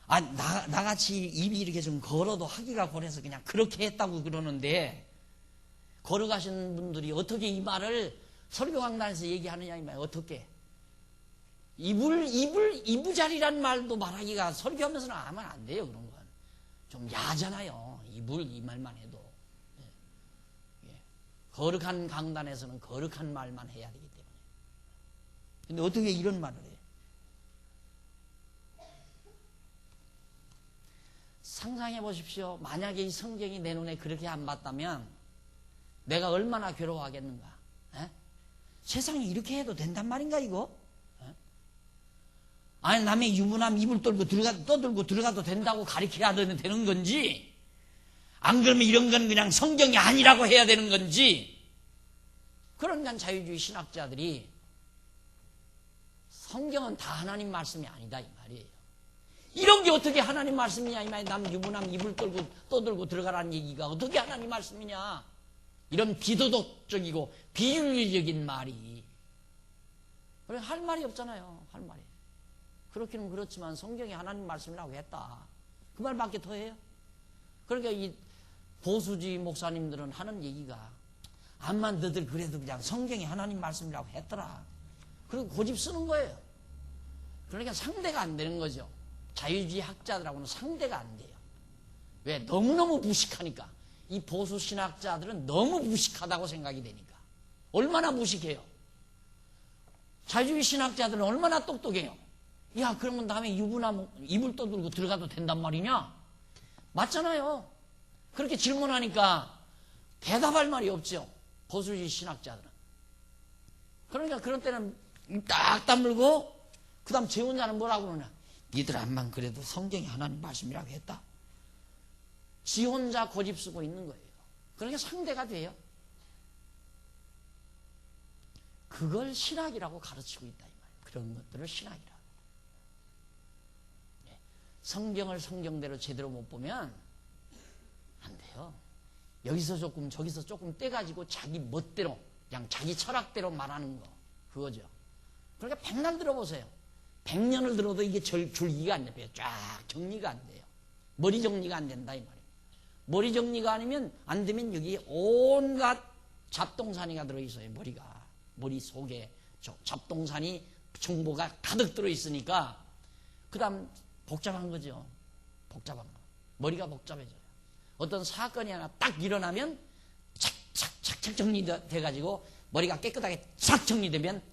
아, 나같이 입이 이렇게 좀 걸어도 하기가 고래서 그냥 그렇게 했다고 그러는데, 걸어가신 분들이 어떻게 이 말을 설교 강단에서 얘기하느냐, 이 말이에요. 어떻게. 이부자리란 말도 말하기가 설교하면서는 하면 안 돼요, 그런 건. 좀 야잖아요. 이 말만 해도. 예. 거룩한 강단에서는 거룩한 말만 해야 되기 때문에. 근데 어떻게 이런 말을 해요? 상상해 보십시오. 만약에 이 성경이 내 눈에 그렇게 안 맞다면 내가 얼마나 괴로워하겠는가. 에? 세상이 이렇게 해도 된단 말인가, 이거? 아니, 남의 유부남 이불 떠들고 들어가도 된다고 가르쳐야 되는 건지, 안 그러면 이런 건 그냥 성경이 아니라고 해야 되는 건지. 그러니까 자유주의 신학자들이 성경은 다 하나님 말씀이 아니다, 이 말이에요. 이런 게 어떻게 하나님 말씀이냐, 이 말이에요. 남 유부남 이불 떠들고 들어가라는 얘기가 어떻게 하나님 말씀이냐. 이런 비도덕적이고 비윤리적인 말이. 그래, 할 말이 없잖아요, 할 말이. 그렇기는 그렇지만 성경이 하나님 말씀이라고 했다. 그 말밖에 더 해요? 그러니까 이 보수주의 목사님들은 하는 얘기가, 암만 너들 그래도 그냥 성경이 하나님 말씀이라고 했더라. 그리고 고집 쓰는 거예요. 그러니까 상대가 안 되는 거죠. 자유주의 학자들하고는 상대가 안 돼요. 왜? 너무너무 무식하니까. 이 보수 신학자들은 너무 무식하다고 생각이 되니까. 얼마나 무식해요? 자유주의 신학자들은 얼마나 똑똑해요? 야, 그러면 다음에 유부남 이불 떠들고 들어가도 된단 말이냐? 맞잖아요. 그렇게 질문하니까 대답할 말이 없죠, 보수주의 신학자들은. 그러니까 그런 때는 딱 다물고, 그 다음 제 혼자는 뭐라고 그러냐? 니들 암만 그래도 성경이 하나님 말씀이라고 했다. 지 혼자 고집 쓰고 있는 거예요. 그러니까 상대가 돼요. 그걸 신학이라고 가르치고 있다, 이 말이에요. 그런 것들을 신학이라. 성경을 성경대로 제대로 못 보면 안 돼요. 여기서 조금 저기서 조금 떼가지고 자기 멋대로, 그냥 자기 철학대로 말하는 거, 그거죠. 그러니까 백날 들어보세요. 100년을 들어도 이게 줄기가 안 잡혀요. 쫙 정리가 안 돼요. 머리 정리가 안 된다, 이 말이에요. 머리 정리가 아니면 안 되면 여기 온갖 잡동사니가 들어있어요. 머리 속에 잡동사니 정보가 가득 들어있으니까 그 다음 복잡한 거죠. 복잡한 거. 머리가 복잡해져요. 어떤 사건이 하나 딱 일어나면 착착착착 정리돼가지고 머리가 깨끗하게 착 정리되면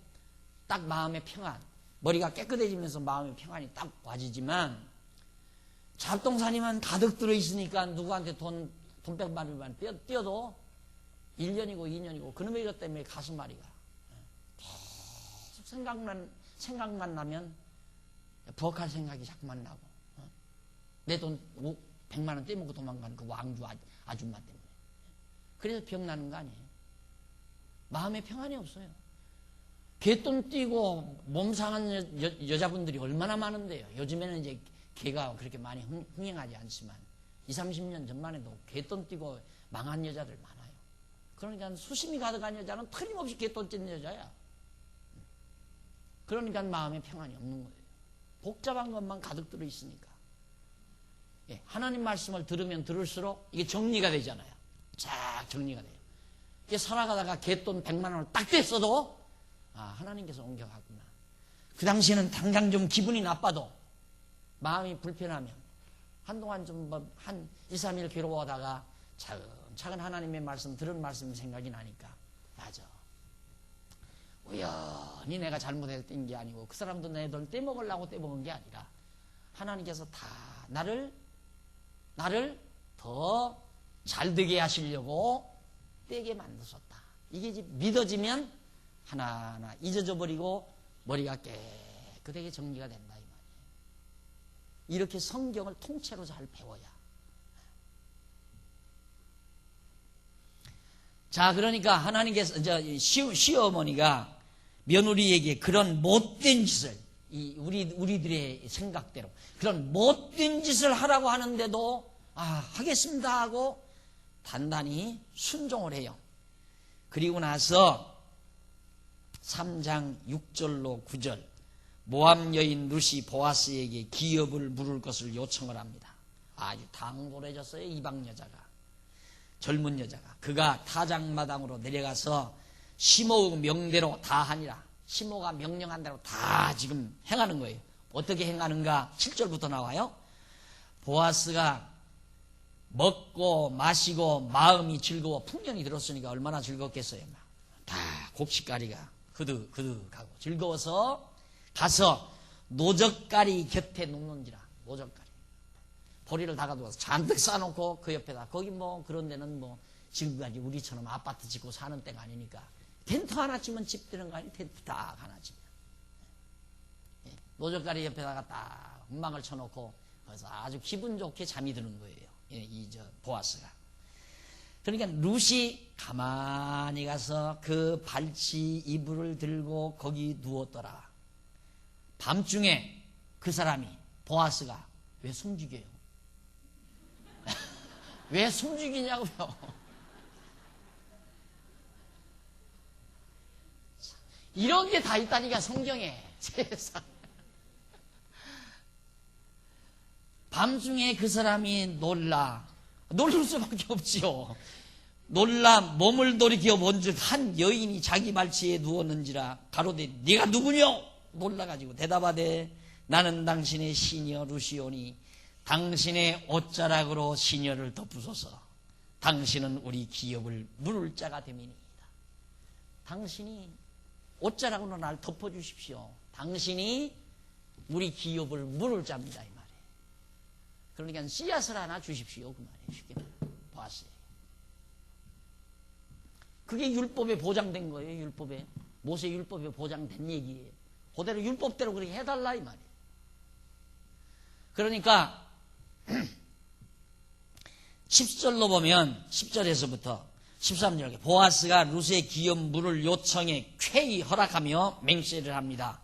딱 마음의 평안, 머리가 깨끗해지면서 마음의 평안이 딱 와지지만, 잡동사니만 가득 들어있으니까 누구한테 돈 100만원만 띄어도 1년이고 2년이고 그놈의 이것 때문에 가슴앓이가 계속 생각만 나면 부엌할 생각이 자꾸만 나고, 내 돈 100만원 떼먹고 도망가는 그 왕주 아줌마 때문에. 그래서 병나는 거 아니에요. 마음에 평안이 없어요. 개돈 띄고 몸 상한 여자분들이 얼마나 많은데요. 요즘에는 이제 개가 그렇게 많이 흥행하지 않지만 20, 30년 전만 해도 개돈 띄고 망한 여자들 많아요. 그러니까 수심이 가득한 여자는 틀림없이 개돈 찐 여자야. 그러니까 마음에 평안이 없는 거예요. 복잡한 것만 가득 들어있으니까. 예, 하나님 말씀을 들으면 들을수록 이게 정리가 되잖아요. 쫙 정리가 돼요. 이게 살아가다가 개돈 100만원을 딱 뗐어도, 아, 하나님께서 옮겨갔구나. 그 당시에는 당장 좀 기분이 나빠도, 마음이 불편하면, 한동안 좀 한 2, 3일 괴로워하다가 차근차근 하나님의 말씀 들은 말씀이 생각이 나니까 맞아. 우연히 내가 잘못했던 게 아니고 그 사람도 내 돈 떼먹으려고 떼먹은 게 아니라 하나님께서 다 나를 더 잘되게 하시려고 떼게 만드셨다. 이게 이제 믿어지면 하나하나 잊어져 버리고 머리가 깨끗하게 정리가 된다 이 말이에요. 이렇게 성경을 통째로 잘 배워야. 자, 그러니까 하나님께서 시어머니가 며느리에게 그런 못된 짓을 우리들의 생각대로 그런 못된 짓을 하라고 하는데도 하겠습니다 하고 단단히 순종을 해요. 그리고 나서 3장 6절로 9절 모압 여인 루시 보아스에게 기업을 물을 것을 요청을 합니다. 아주 당돌해졌어요. 이방 여자가, 젊은 여자가. 그가 타작마당으로 내려가서 시므의 명대로 다 하니라. 시므가 명령한 대로 다 지금 행하는 거예요. 어떻게 행하는가? 7절부터 나와요. 보아스가 먹고 마시고 마음이 즐거워. 풍년이 들었으니까 얼마나 즐겁겠어요. 다 곡식가리가 그득하고 즐거워서 가서 노젓가리 곁에 눕는지라. 노젓가리 보리를 다가두어서 잔뜩 싸놓고 그 옆에다. 거기 뭐 그런 데는 뭐 지금까지 우리처럼 아파트 짓고 사는 때가 아니니까 텐트 하나 치면 집 되는 거 아니? 텐트 딱 하나 치면 노젓가리 옆에다가 딱 음악을 쳐놓고 그래서 아주 기분 좋게 잠이 드는 거예요. 보아스가. 그러니까 룻이 가만히 가서 그 발치 이불을 들고 거기 누웠더라. 밤중에 그 사람이 보아스가 왜 숨죽여요? 왜 숨죽이냐고요? 이런 게 다 있다니까 성경에. 세상. 밤중에 그 사람이 놀랄 수밖에 없지요. 놀라 몸을 돌이켜 본즉 한 여인이 자기 발치에 누웠는지라. 가로되 네가 누구뇨? 놀라가지고 대답하되 나는 당신의 시녀 루시오니 당신의 옷자락으로 시녀를 덮으소서. 당신은 우리 기업을 물을 자가 됨이니이다. 당신이 옷자락으로 날 덮어주십시오. 당신이 우리 기업을 물을 자입니다 이 말이에요. 그러니까 씨앗을 하나 주십시오 그 말이에요. 쉽게 보았어요. 그게 율법에 보장된 거예요. 율법에 모세 율법에 보장된 얘기예요. 그대로 율법대로 그렇게 해달라 이 말이에요. 그러니까 10절로 보면 10절에서부터 13절에 보아스가 룻의 기업 물을 요청해 쾌히 허락하며 맹세를 합니다.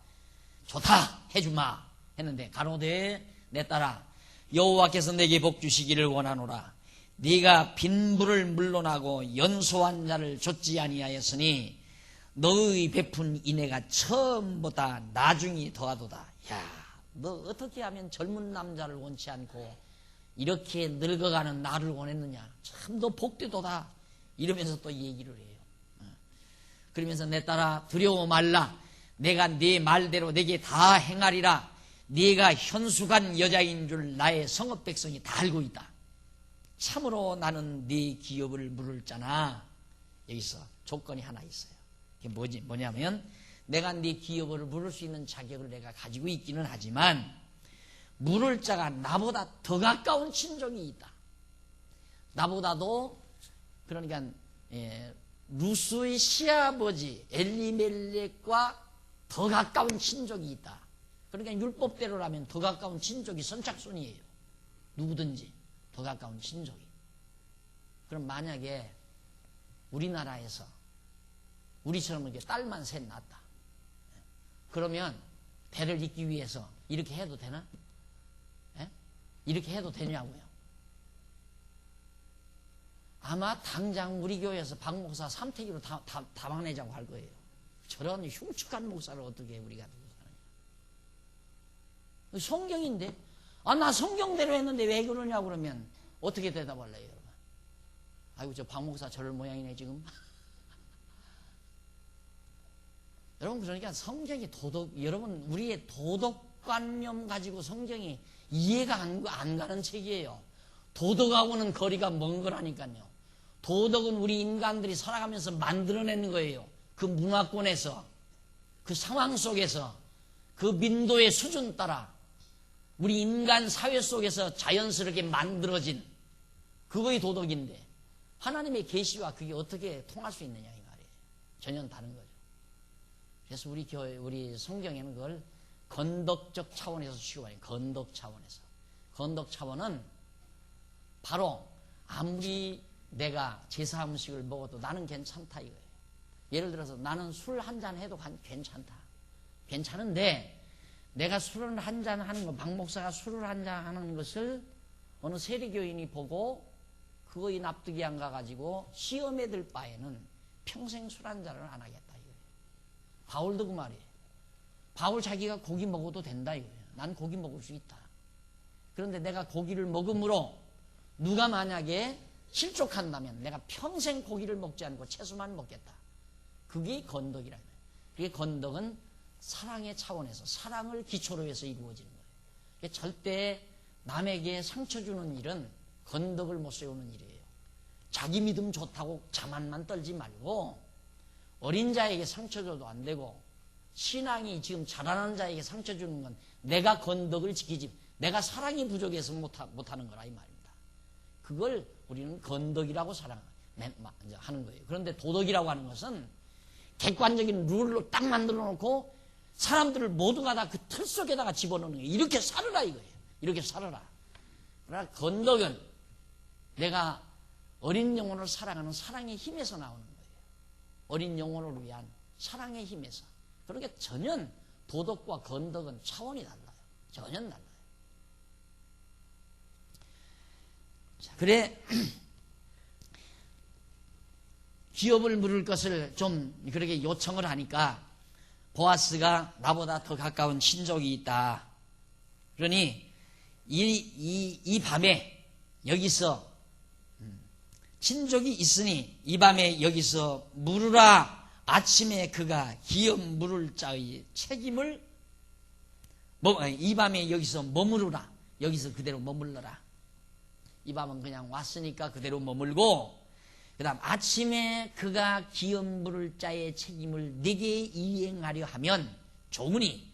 좋다 해주마 했는데 가로되 내 딸아 여호와께서 내게 복 주시기를 원하노라. 네가 빈부를 물론하고 연소한 자를 좇지 아니하였으니 너의 베푼 인애가 처음보다 나중이 더하도다. 야, 너 어떻게 하면 젊은 남자를 원치 않고 이렇게 늙어가는 나를 원했느냐. 참 너 복되도다. 이러면서 또 얘기를 해요. 그러면서 내 딸아 두려워 말라. 내가 네 말대로 내게 다 행하리라. 네가 현숙한 여자인 줄 나의 성읍 백성이 다 알고 있다. 참으로 나는 네 기업을 물을 자나. 여기서 조건이 하나 있어요. 그게 뭐냐면 내가 네 기업을 물을 수 있는 자격을 내가 가지고 있기는 하지만 물을 자가 나보다 더 가까운 친족이 있다. 나보다도 그러니까 루스의 시아버지 엘리멜렉과 더 가까운 친족이 있다. 그러니까 율법대로라면 더 가까운 친족이 선착순이에요. 누구든지 더 가까운 친족이. 그럼 만약에 우리나라에서 우리처럼 이렇게 딸만 셋 낳았다. 그러면 배를 잇기 위해서 이렇게 해도 되나? 이렇게 해도 되냐고요. 아마 당장 우리 교회에서 박 목사 삼태기로 담아내자고 할 거예요. 저런 흉측한 목사를 어떻게 우리가 두고 사느냐. 성경인데 나 성경대로 했는데 왜 그러냐고 그러면 어떻게 대답할래요 여러분? 아이고 저 박 목사 저럴 모양이네 지금. 여러분 그러니까 성경이 여러분 우리의 도덕관념 가지고 성경이 이해가 안 가는 책이에요. 도덕하고는 거리가 먼 거라니까요. 도덕은 우리 인간들이 살아가면서 만들어내는 거예요. 그 문화권에서, 그 상황 속에서, 그 민도의 수준 따라 우리 인간 사회 속에서 자연스럽게 만들어진 그거의 도덕인데 하나님의 계시와 그게 어떻게 통할 수 있느냐 이 말이에요. 전혀 다른 거죠. 그래서 우리 교회, 우리 성경에는 그걸 건덕적 차원에서 취급해요. 건덕 차원에서. 건덕 차원은 바로 아무리 내가 제사 음식을 먹어도 나는 괜찮다 이거예요. 예를 들어서 나는 술 한잔 해도 괜찮다. 괜찮은데 내가 술을 한잔 하는 거, 박 목사가 술을 한잔 하는 것을 어느 세리교인이 보고 그거에 납득이 안 가가지고 시험에 들 바에는 평생 술 한잔을 안 하겠다 이거예요. 바울도 그 말이에요. 바울 자기가 고기 먹어도 된다 이거예요. 난 고기 먹을 수 있다. 그런데 내가 고기를 먹음으로 누가 만약에 실족한다면 내가 평생 고기를 먹지 않고 채소만 먹겠다. 그게 건덕이라. 그게 건덕은 사랑의 차원에서 사랑을 기초로 해서 이루어지는 거예요. 절대 남에게 상처 주는 일은 건덕을 못 세우는 일이에요. 자기 믿음 좋다고 자만만 떨지 말고 어린 자에게 상처 줘도 안 되고 신앙이 지금 자라는 자에게 상처 주는 건 내가 건덕을 지키지 내가 사랑이 부족해서 못하는 거라 이 말입니다. 그걸 우리는 건덕이라고 하는 거예요. 그런데 도덕이라고 하는 것은 객관적인 룰로 딱 만들어 놓고 사람들을 모두가 다 그 틀 속에다가 집어넣는 거예요. 이렇게 살아라 이거예요. 이렇게 살아라. 그러나 건덕은 내가 어린 영혼을 사랑하는 사랑의 힘에서 나오는 거예요. 어린 영혼을 위한 사랑의 힘에서. 그러니까 전혀 도덕과 건덕은 차원이 달라요. 전혀 달라요. 자, 그래 기업을 물을 것을 좀 그렇게 요청을 하니까 보아스가 나보다 더 가까운 친족이 있다. 그러니 이 밤에 여기서 친족이 있으니 이 밤에 여기서 물으라. 아침에 그가 기업 물을 자의 책임을 이 밤에 여기서 머무르라. 여기서 그대로 머물러라. 이 밤은 그냥 왔으니까 그대로 머물고 그 다음 아침에 그가 기업 물을 자의 책임을 내게 이행하려 하면 좋으니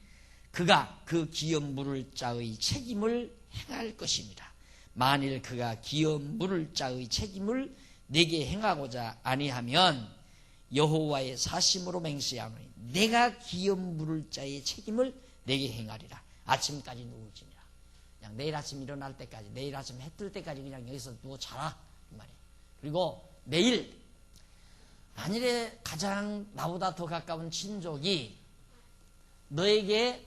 그가 그 기업 물을 자의 책임을 행할 것입니다. 만일 그가 기업 물을 자의 책임을 내게 행하고자 아니하면 여호와의 사심으로 맹세하노니 내가 기업 물을 자의 책임을 내게 행하리라. 아침까지 누울지니라. 그냥 내일 아침 일어날 때까지, 내일 아침 해 뜰 때까지 그냥 여기서 누워 자라 이 말이에요. 그리고 내일 만일에 가장 나보다 더 가까운 친족이 너에게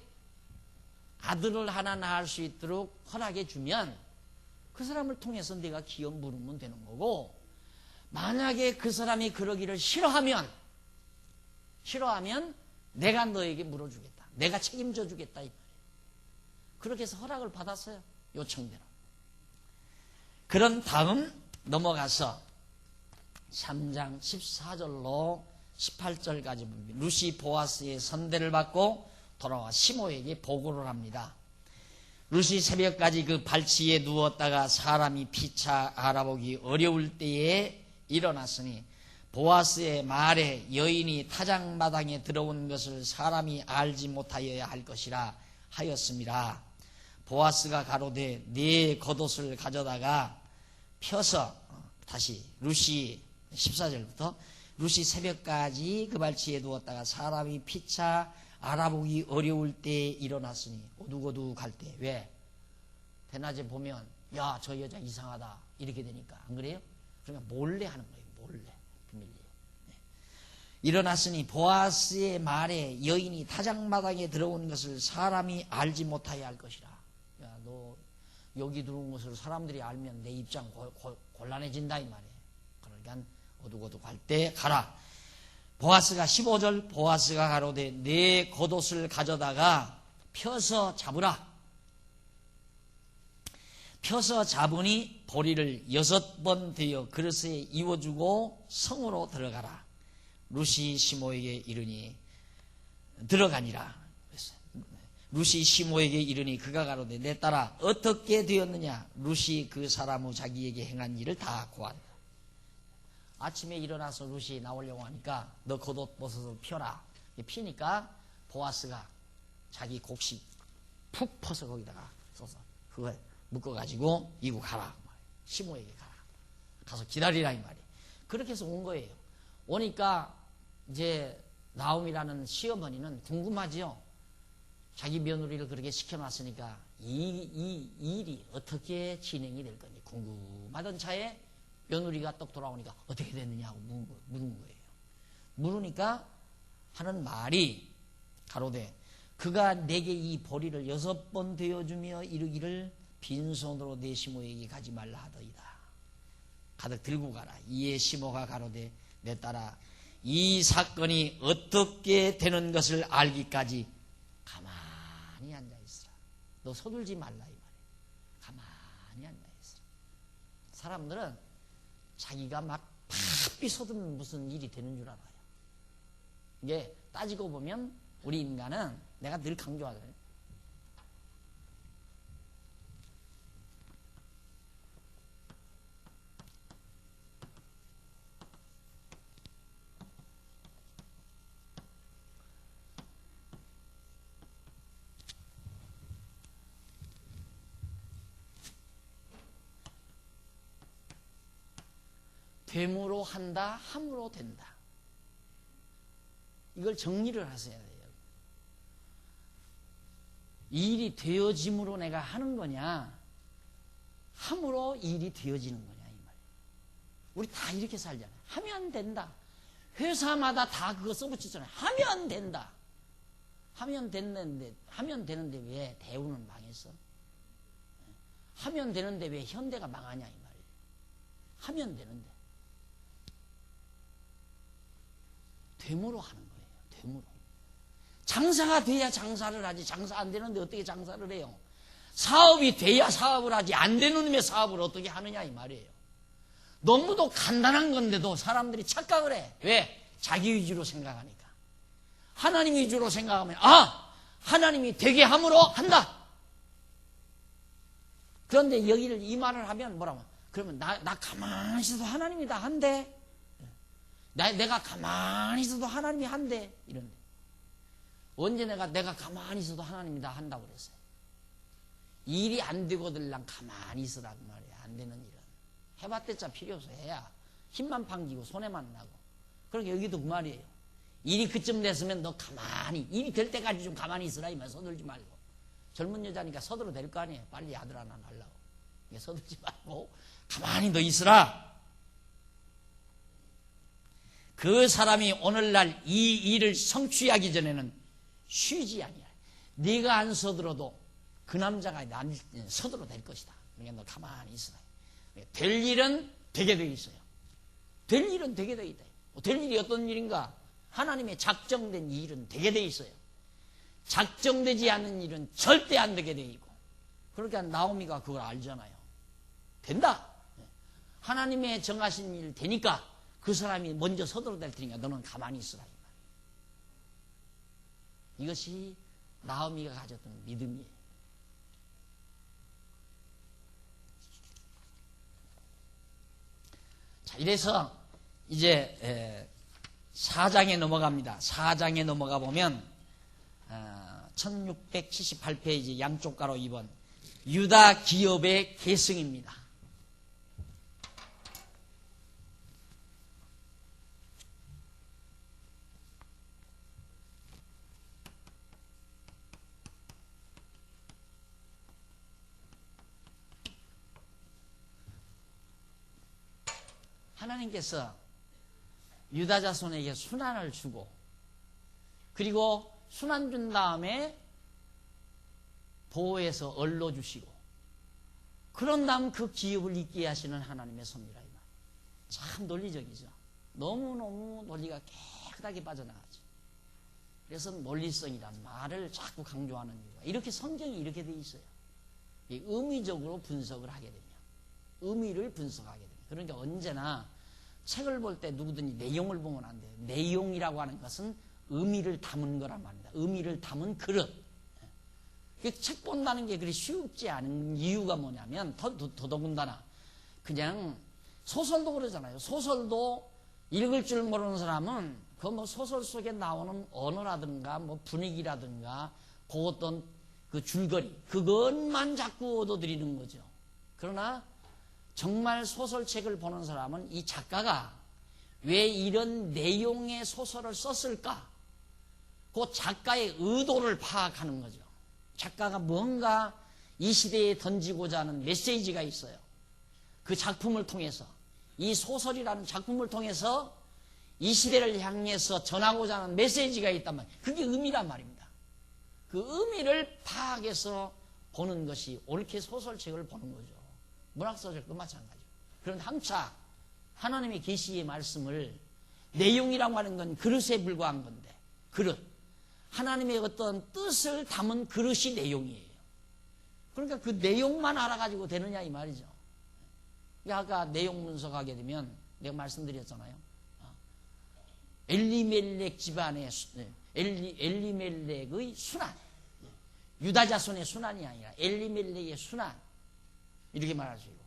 아들을 하나 낳을 수 있도록 허락해 주면 그 사람을 통해서 네가 기업 물으면 되는 거고, 만약에 그 사람이 그러기를 싫어하면 내가 너에게 물어주겠다. 내가 책임져 주겠다 이 말이에요. 그렇게 해서 허락을 받았어요. 요청대로. 그런 다음 넘어가서 3장 14절로 18절까지 봅니다. 루시 보아스의 선대를 받고 돌아와 시모에게 보고를 합니다. 루시 새벽까지 그 발치에 누웠다가 사람이 피차 알아보기 어려울 때에 일어났으니 보아스의 말에 여인이 타작마당에 들어온 것을 사람이 알지 못하여야 할 것이라 하였습니다. 보아스가 가로되 네 겉옷을 가져다가 펴서 다시 루시 14절부터 루시 새벽까지 그 발치에 누웠다가 사람이 피차 알아보기 어려울 때에 일어났으니 오두거두할 때 왜? 대낮에 보면 야, 저 여자 이상하다 이렇게 되니까 안 그래요? 그러니까 몰래 하는 거예요. 몰래 비밀리에. 네. 일어났으니 보아스의 말에 여인이 타작마당에 들어온 것을 사람이 알지 못하여 할 것이라. 야, 너 여기 들어온 것을 사람들이 알면 내 입장 곤란해진다 이 말이에요. 그러니까 오두거두할 때 가라. 보아스가 15절 보아스가 가로되 내 겉옷을 가져다가 펴서 잡으라. 펴서 잡으니 보리를 6번 되어 그릇에 이어주고 성으로 들어가라. 루시 시모에게 이르니 들어가니라. 룻이 시모에게 이르니 그가 가로되 내 딸아 어떻게 되었느냐. 룻이 그 사람의 자기에게 행한 일을 다 고한다. 아침에 일어나서 룻이 나오려고 하니까 너 겉옷 벗어서 펴라. 피니까 보아스가 자기 곡식 푹 퍼서 거기다가 써서 그걸 묶어가지고 이고 가라. 시모에게 가라. 가서 기다리라 이 말이에요. 그렇게 해서 온 거예요. 오니까 이제 나옴이라는 시어머니는 궁금하지요. 자기 며느리를 그렇게 시켜놨으니까 이 일이 어떻게 진행이 될 건지 궁금하던 차에 며느리가 떡 돌아오니까 어떻게 됐느냐고 물은 거예요. 물으니까 하는 말이 가로되 그가 내게 이 보리를 6번 되어주며 이르기를 빈손으로 내 시모에게 가지 말라 하더이다. 가득 들고 가라. 이에 시모가 가로되 내 딸아 이 사건이 어떻게 되는 것을 알기까지 가만히 앉아있으라. 너 서둘지 말라 이 말이야. 가만히 앉아있으라. 사람들은 자기가 막 바삐 서두면 무슨 일이 되는 줄 알아요. 이게 따지고 보면 우리 인간은 내가 늘 강조하잖아요. 됨으로 한다, 함으로 된다. 이걸 정리를 하셔야 돼요. 이 일이 되어짐으로 내가 하는 거냐, 함으로 일이 되어지는 거냐 이 말이에요. 우리 다 이렇게 살잖아요. 하면 된다. 회사마다 다 그거 써붙이잖아요. 하면 된다. 하면 되는데 왜 대우는 망했어? 하면 되는데 왜 현대가 망하냐 이 말이에요. 하면 되는데. 됨으로 하는 거예요. 됨으로. 장사가 돼야 장사를 하지. 장사 안 되는데 어떻게 장사를 해요? 사업이 돼야 사업을 하지. 안 되는 놈의 사업을 어떻게 하느냐 이 말이에요. 너무도 간단한 건데도 사람들이 착각을 해. 왜? 자기 위주로 생각하니까. 하나님 위주로 생각하면 하나님이 되게 함으로 한다. 그런데 여기를 이 말을 하면 뭐라고? 그러면 나 가만히 있어도 하나님이 다 한대. 내가 가만히 있어도 하나님이 한대. 이런데. 언제 내가 가만히 있어도 하나님이 다 한다고 그랬어요. 일이 안 되고들랑 가만히 있으라고 말이야. 안 되는 일은. 해봤대자 필요 없어. 해야 힘만 방기고 손해만 나고. 그러니까 여기도 그 말이에요. 일이 그쯤 됐으면 너 가만히, 일이 될 때까지 좀 가만히 있으라. 이 말 서둘지 말고. 젊은 여자니까 서둘러 될 거 아니에요. 빨리 아들 하나 낳으려고. 서둘지 말고 가만히 너 있으라. 그 사람이 오늘날 이 일을 성취하기 전에는 쉬지 아니야. 네가 안 서둘러도 그 남자가 서둘러 될 것이다. 그러니까 너 가만히 있으라. 될 일은 되게 돼 있어요. 될 일은 되게 돼 있다. 될 일이 어떤 일인가? 하나님의 작정된 이 일은 되게 돼 있어요. 작정되지 않은 일은 절대 안 되게 돼 있고. 그러니까 나오미가 그걸 알잖아요. 된다. 하나님의 정하신 일 되니까 그 사람이 먼저 서둘러 될 테니까 너는 가만히 있으라. 이것이 나오미가 가졌던 믿음이에요. 자, 이래서 이제 4장에 넘어갑니다. 4장에 넘어가 보면 1678페이지 양쪽 가로 2번 유다 기업의 계승입니다. 하나님께서 유다 자손에게 순환을 주고 그리고 순환 준 다음에 보호해서 얼로 주시고 그런 다음 그 기업을 있게 하시는 하나님의 섭리라. 참 논리적이죠. 너무너무 논리가 깨끗하게 빠져나가죠. 그래서 논리성이란 말을 자꾸 강조하는 이유가 이렇게 성경이 이렇게 돼 있어요. 의미적으로 분석을 하게 되면 의미를 분석하게 됩니다. 그러니까 언제나 책을 볼 때 누구든지 내용을 보면 안 돼요. 내용이라고 하는 것은 의미를 담은 거란 말입니다. 의미를 담은 그릇. 책 본다는 게 그리 쉽지 않은 이유가 뭐냐면, 더더군다나, 그냥 소설도 그러잖아요. 소설도 읽을 줄 모르는 사람은 그 뭐 소설 속에 나오는 언어라든가 뭐 분위기라든가 그 어떤 그 줄거리, 그것만 자꾸 얻어들이는 거죠. 그러나 정말 소설책을 보는 사람은 이 작가가 왜 이런 내용의 소설을 썼을까? 그 작가의 의도를 파악하는 거죠. 작가가 뭔가 이 시대에 던지고자 하는 메시지가 있어요. 그 작품을 통해서, 이 소설이라는 작품을 통해서 이 시대를 향해서 전하고자 하는 메시지가 있단 말이에요. 그게 의미란 말입니다. 그 의미를 파악해서 보는 것이 옳게 소설책을 보는 거죠. 문학소설도 마찬가지고. 그런데 항상 하나님의 계시의 말씀을, 내용이라고 하는 건 그릇에 불과한 건데, 그릇, 하나님의 어떤 뜻을 담은 그릇이 내용이에요. 그러니까 그 내용만 알아가지고 되느냐 이 말이죠. 아까 내용 분석하게 되면 내가 말씀드렸잖아요. 엘리멜렉 집안의 엘리멜렉의 순환, 유다 자손의 순환이 아니라 엘리멜렉의 순환, 이렇게 말할 수 있고,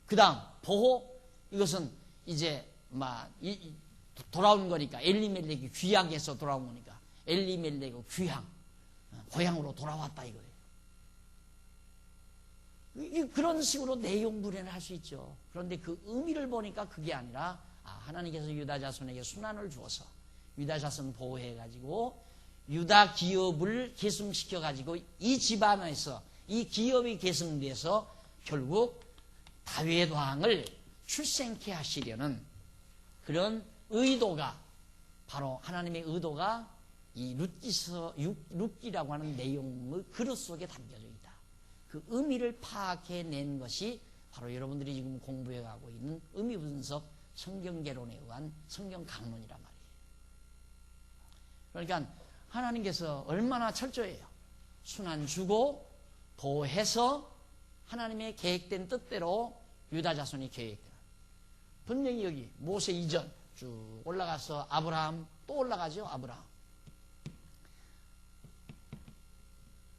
그 다음 보호, 이것은 이제 돌아온 거니까, 엘리멜렉이 귀향에서 돌아온 거니까 엘리멜렉의 귀향, 고향으로 돌아왔다 이거예요. 그런 식으로 내용 분해를 할 수 있죠. 그런데 그 의미를 보니까 그게 아니라, 하나님께서 유다 자손에게 순환을 주어서 유다 자손 보호해가지고 유다 기업을 계승시켜가지고 이 집안에서 이 기업이 계승돼서 결국 다윗 왕을 출생케 하시려는 그런 의도가, 바로 하나님의 의도가 이 룻기라고 하는 내용의 그릇 속에 담겨져 있다. 그 의미를 파악해낸 것이 바로 여러분들이 지금 공부해가고 있는 의미 분석 성경개론에 의한 성경 강론이란 말이에요. 그러니까 하나님께서 얼마나 철저해요. 순환 주고 보호해서 하나님의 계획된 뜻대로 유다 자손이 계획되는. 분명히 여기 모세 이전 쭉 올라가서 아브라함, 또 올라가죠. 아브라함.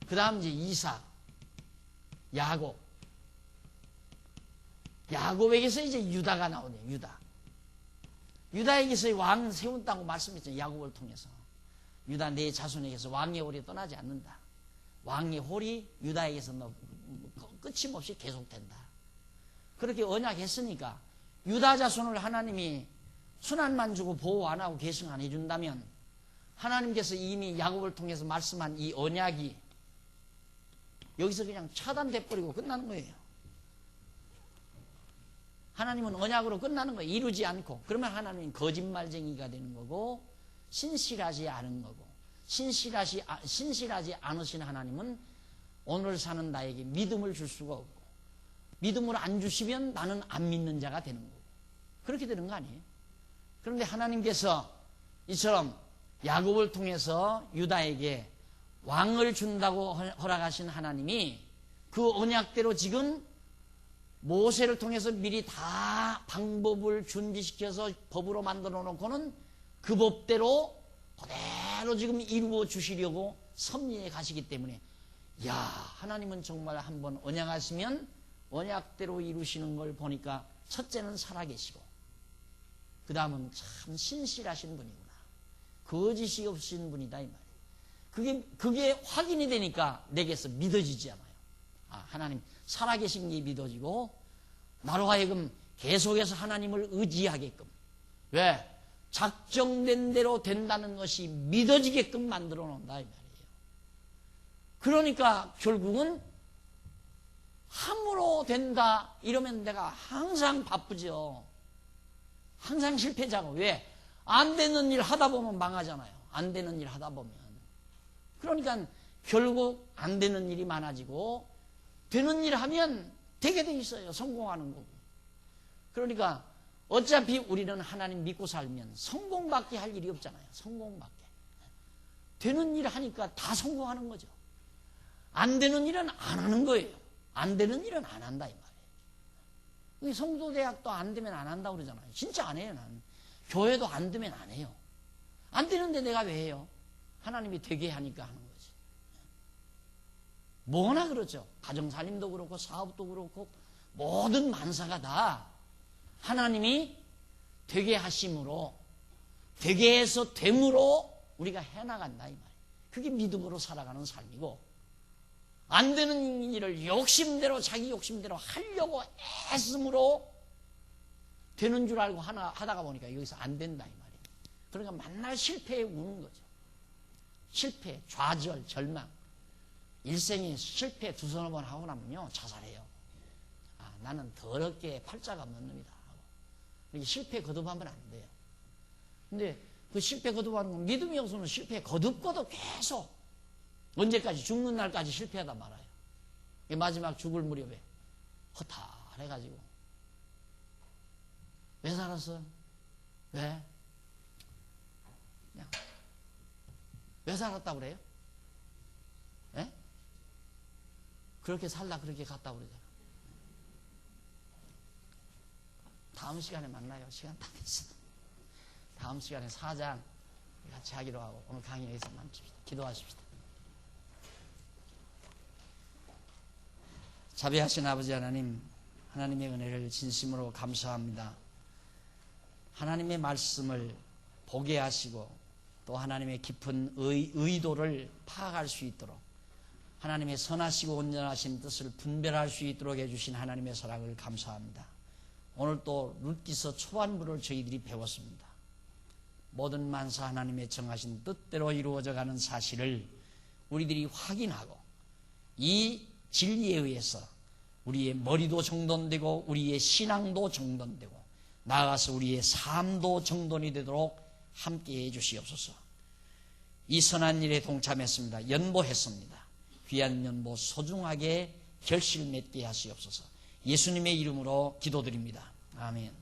그 다음 이제 이삭, 야곱. 야곱에게서 이제 유다가 나오네요. 유다에게서 왕 세운다고 말씀했죠. 야곱을 통해서. 유다 내 자손에게서 왕의 홀이 떠나지 않는다. 왕의 홀이 유다에게서 끊임없이 계속된다. 그렇게 언약했으니까 유다 자손을 하나님이 순환만 주고 보호 안 하고 계승 안 해준다면, 하나님께서 이미 야곱을 통해서 말씀한 이 언약이 여기서 그냥 차단돼 버리고 끝나는 거예요. 하나님은 언약으로 끝나는 거예요. 이루지 않고. 그러면 하나님은 거짓말쟁이가 되는 거고, 신실하지 않은 거고, 신실하지 않으신 하나님은 오늘 사는 나에게 믿음을 줄 수가 없고, 믿음을 안 주시면 나는 안 믿는 자가 되는 거고, 그렇게 되는 거 아니에요? 그런데 하나님께서 이처럼 야곱을 통해서 유다에게 왕을 준다고 허락하신 하나님이 그 언약대로 지금 모세를 통해서 미리 다 방법을 준비시켜서 법으로 만들어 놓고는 그 법대로 그대로 지금 이루어 주시려고 섭리해 가시기 때문에, 야, 하나님은 정말 한번 언약하시면 언약대로 이루시는 걸 보니까 첫째는 살아계시고, 그 다음은 참 신실하신 분이구나, 거짓이 없으신 분이다 이 말이에요. 그게 확인이 되니까 내게서 믿어지지 않아요. 하나님 살아계신 게 믿어지고, 나로 하여금 계속해서 하나님을 의지하게끔, 왜? 작정된 대로 된다는 것이 믿어지게끔 만들어 놓는다 이 말이에요. 그러니까 결국은 함으로 된다 이러면 내가 항상 바쁘죠. 항상 실패자고. 왜? 안 되는 일 하다 보면 망하잖아요. 안 되는 일 하다 보면. 그러니까 결국 안 되는 일이 많아지고, 되는 일 하면 되게 돼 있어요. 성공하는 거고. 그러니까 어차피 우리는 하나님 믿고 살면 성공밖에 할 일이 없잖아요. 성공밖에. 되는 일 하니까 다 성공하는 거죠. 안 되는 일은 안 하는 거예요. 안 되는 일은 안 한다 이 말이에요. 성도대학도 안 되면 안 한다고 그러잖아요. 진짜 안 해요. 나는. 교회도 안 되면 안 해요. 안 되는데 내가 왜 해요? 하나님이 되게 하니까 하는 거지. 뭐나 그렇죠. 가정살림도 그렇고 사업도 그렇고 모든 만사가 다 하나님이 되게 하심으로, 되게 해서 됨으로 우리가 해나간다 이 말이에요. 그게 믿음으로 살아가는 삶이고, 안 되는 일을 욕심대로 자기 욕심대로 하려고 애씀으로 되는 줄 알고 하다가 보니까 여기서 안 된다 이 말이에요. 그러니까 맨날 실패에 우는 거죠. 실패, 좌절, 절망. 일생에 실패 두서너 번 하고 나면요 자살해요. 아, 나는 더럽게 팔자가 없는 놈이다 하고. 실패 거듭하면 안 돼요. 근데 그 실패 거듭하는 건 믿음이 없으면 실패 거듭 계속 언제까지? 죽는 날까지 실패하다 말아요. 마지막 죽을 무렵에 허탈해가지고 왜 살았어? 왜? 그냥 왜 살았다고 그래요? 예? 그렇게 살다 그렇게 갔다고 그러잖아. 다음 시간에 만나요. 시간 다 됐어. 다음 시간에 4장 같이 하기로 하고 오늘 강의 여기서 멈춥시다. 기도하십시다. 자비하신 아버지 하나님, 하나님의 은혜를 진심으로 감사합니다. 하나님의 말씀을 보게 하시고 또 하나님의 깊은 의도를 파악할 수 있도록 하나님의 선하시고 온전하신 뜻을 분별할 수 있도록 해주신 하나님의 사랑을 감사합니다. 오늘 또 룻기서 초반부를 저희들이 배웠습니다. 모든 만사 하나님의 정하신 뜻대로 이루어져가는 사실을 우리들이 확인하고 이 진리에 의해서 우리의 머리도 정돈되고 우리의 신앙도 정돈되고 나아가서 우리의 삶도 정돈이 되도록 함께해 주시옵소서. 이 선한 일에 동참했습니다. 연보했습니다. 귀한 연보 소중하게 결실 맺게 하시옵소서. 예수님의 이름으로 기도드립니다. 아멘.